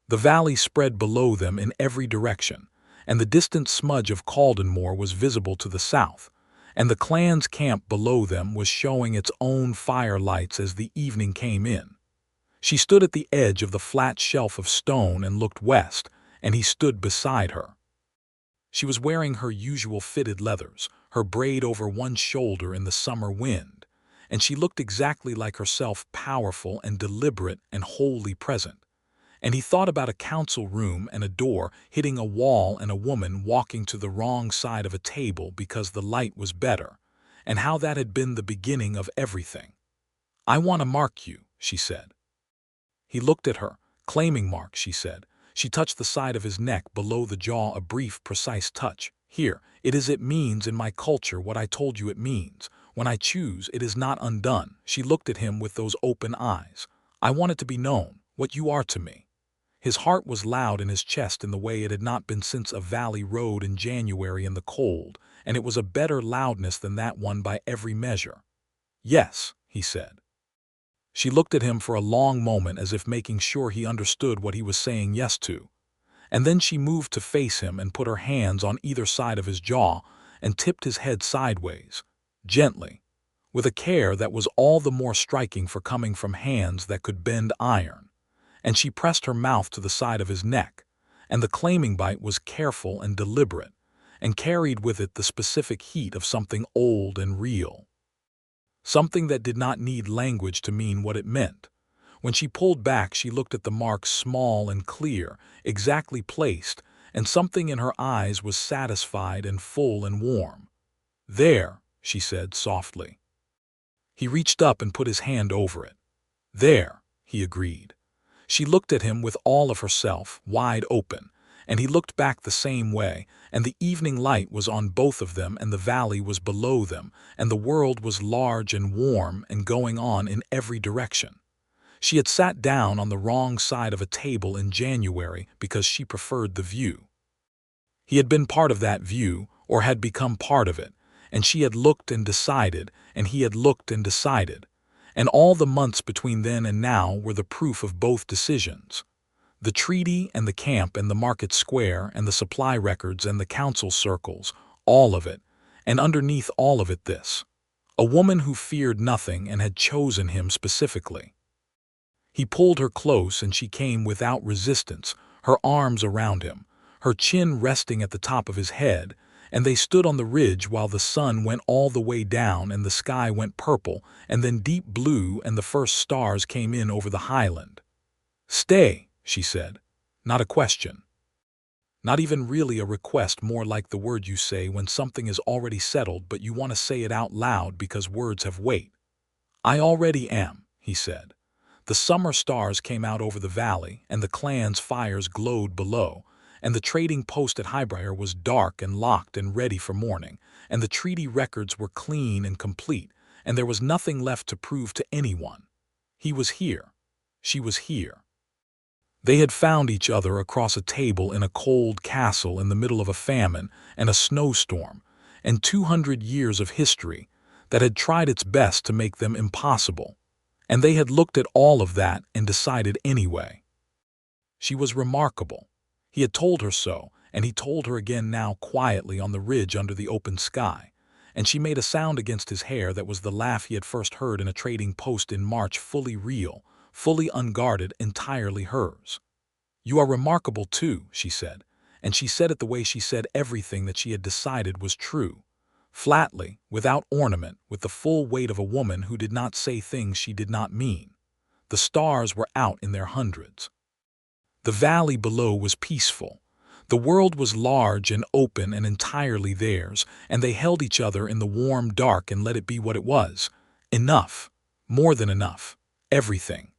[SPEAKER 1] The valley spread below them in every direction, and the distant smudge of Caldenmore was visible to the south, and the clan's camp below them was showing its own firelights as the evening came in. She stood at the edge of the flat shelf of stone and looked west, and he stood beside her. She was wearing her usual fitted leathers, her braid over one shoulder in the summer wind, and she looked exactly like herself, powerful and deliberate and wholly present. And he thought about a council room and a door hitting a wall and a woman walking to the wrong side of a table because the light was better, and how that had been the beginning of everything. "I want to mark you," she said. He looked at her. "Claiming mark," she said. She touched the side of his neck below the jaw, a brief, precise touch. "Here, it means in my culture what I told you it means. When I choose, it is not undone." She looked at him with those open eyes. "I want it to be known, what you are to me." His heart was loud in his chest in the way it had not been since a valley road in January in the cold, and it was a better loudness than that one by every measure. "Yes," he said. She looked at him for a long moment as if making sure he understood what he was saying yes to. And then she moved to face him and put her hands on either side of his jaw and tipped his head sideways, gently, with a care that was all the more striking for coming from hands that could bend iron. And she pressed her mouth to the side of his neck, and the claiming bite was careful and deliberate, and carried with it the specific heat of something old and real. Something that did not need language to mean what it meant. When she pulled back, she looked at the marks, small and clear, exactly placed, and something in her eyes was satisfied and full and warm. "There," she said softly. He reached up and put his hand over it. "There," he agreed. She looked at him with all of herself, wide open, and he looked back the same way, and the evening light was on both of them, and the valley was below them, and the world was large and warm and going on in every direction. She had sat down on the wrong side of a table in January because she preferred the view. He had been part of that view, or had become part of it, and she had looked and decided, and he had looked and decided. And all the months between then and now were the proof of both decisions. The treaty and the camp and the market square and the supply records and the council circles, all of it, and underneath all of it this. A woman who feared nothing and had chosen him specifically. He pulled her close and she came without resistance, her arms around him, her chin resting at the top of his head, and they stood on the ridge while the sun went all the way down and the sky went purple and then deep blue and the first stars came in over the highland. "Stay," she said. "Not a question. Not even really a request, more like the word you say when something is already settled but you want to say it out loud because words have weight." "I already am," he said. The summer stars came out over the valley, and the clan's fires glowed below, and the trading post at Highbriar was dark and locked and ready for morning, and the treaty records were clean and complete, and there was nothing left to prove to anyone. He was here. She was here. They had found each other across a table in a cold castle in the middle of a famine and a snowstorm, and 200 years of history that had tried its best to make them impossible. And they had looked at all of that and decided anyway. She was remarkable. He had told her so, and he told her again now quietly on the ridge under the open sky, and she made a sound against his hair that was the laugh he had first heard in a trading post in March, fully real, fully unguarded, entirely hers. "You are remarkable too," she said, and she said it the way she said everything that she had decided was true. Flatly, without ornament, with the full weight of a woman who did not say things she did not mean. The stars were out in their hundreds. The valley below was peaceful. The world was large and open and entirely theirs, and they held each other in the warm dark and let it be what it was. Enough. More than enough. Everything.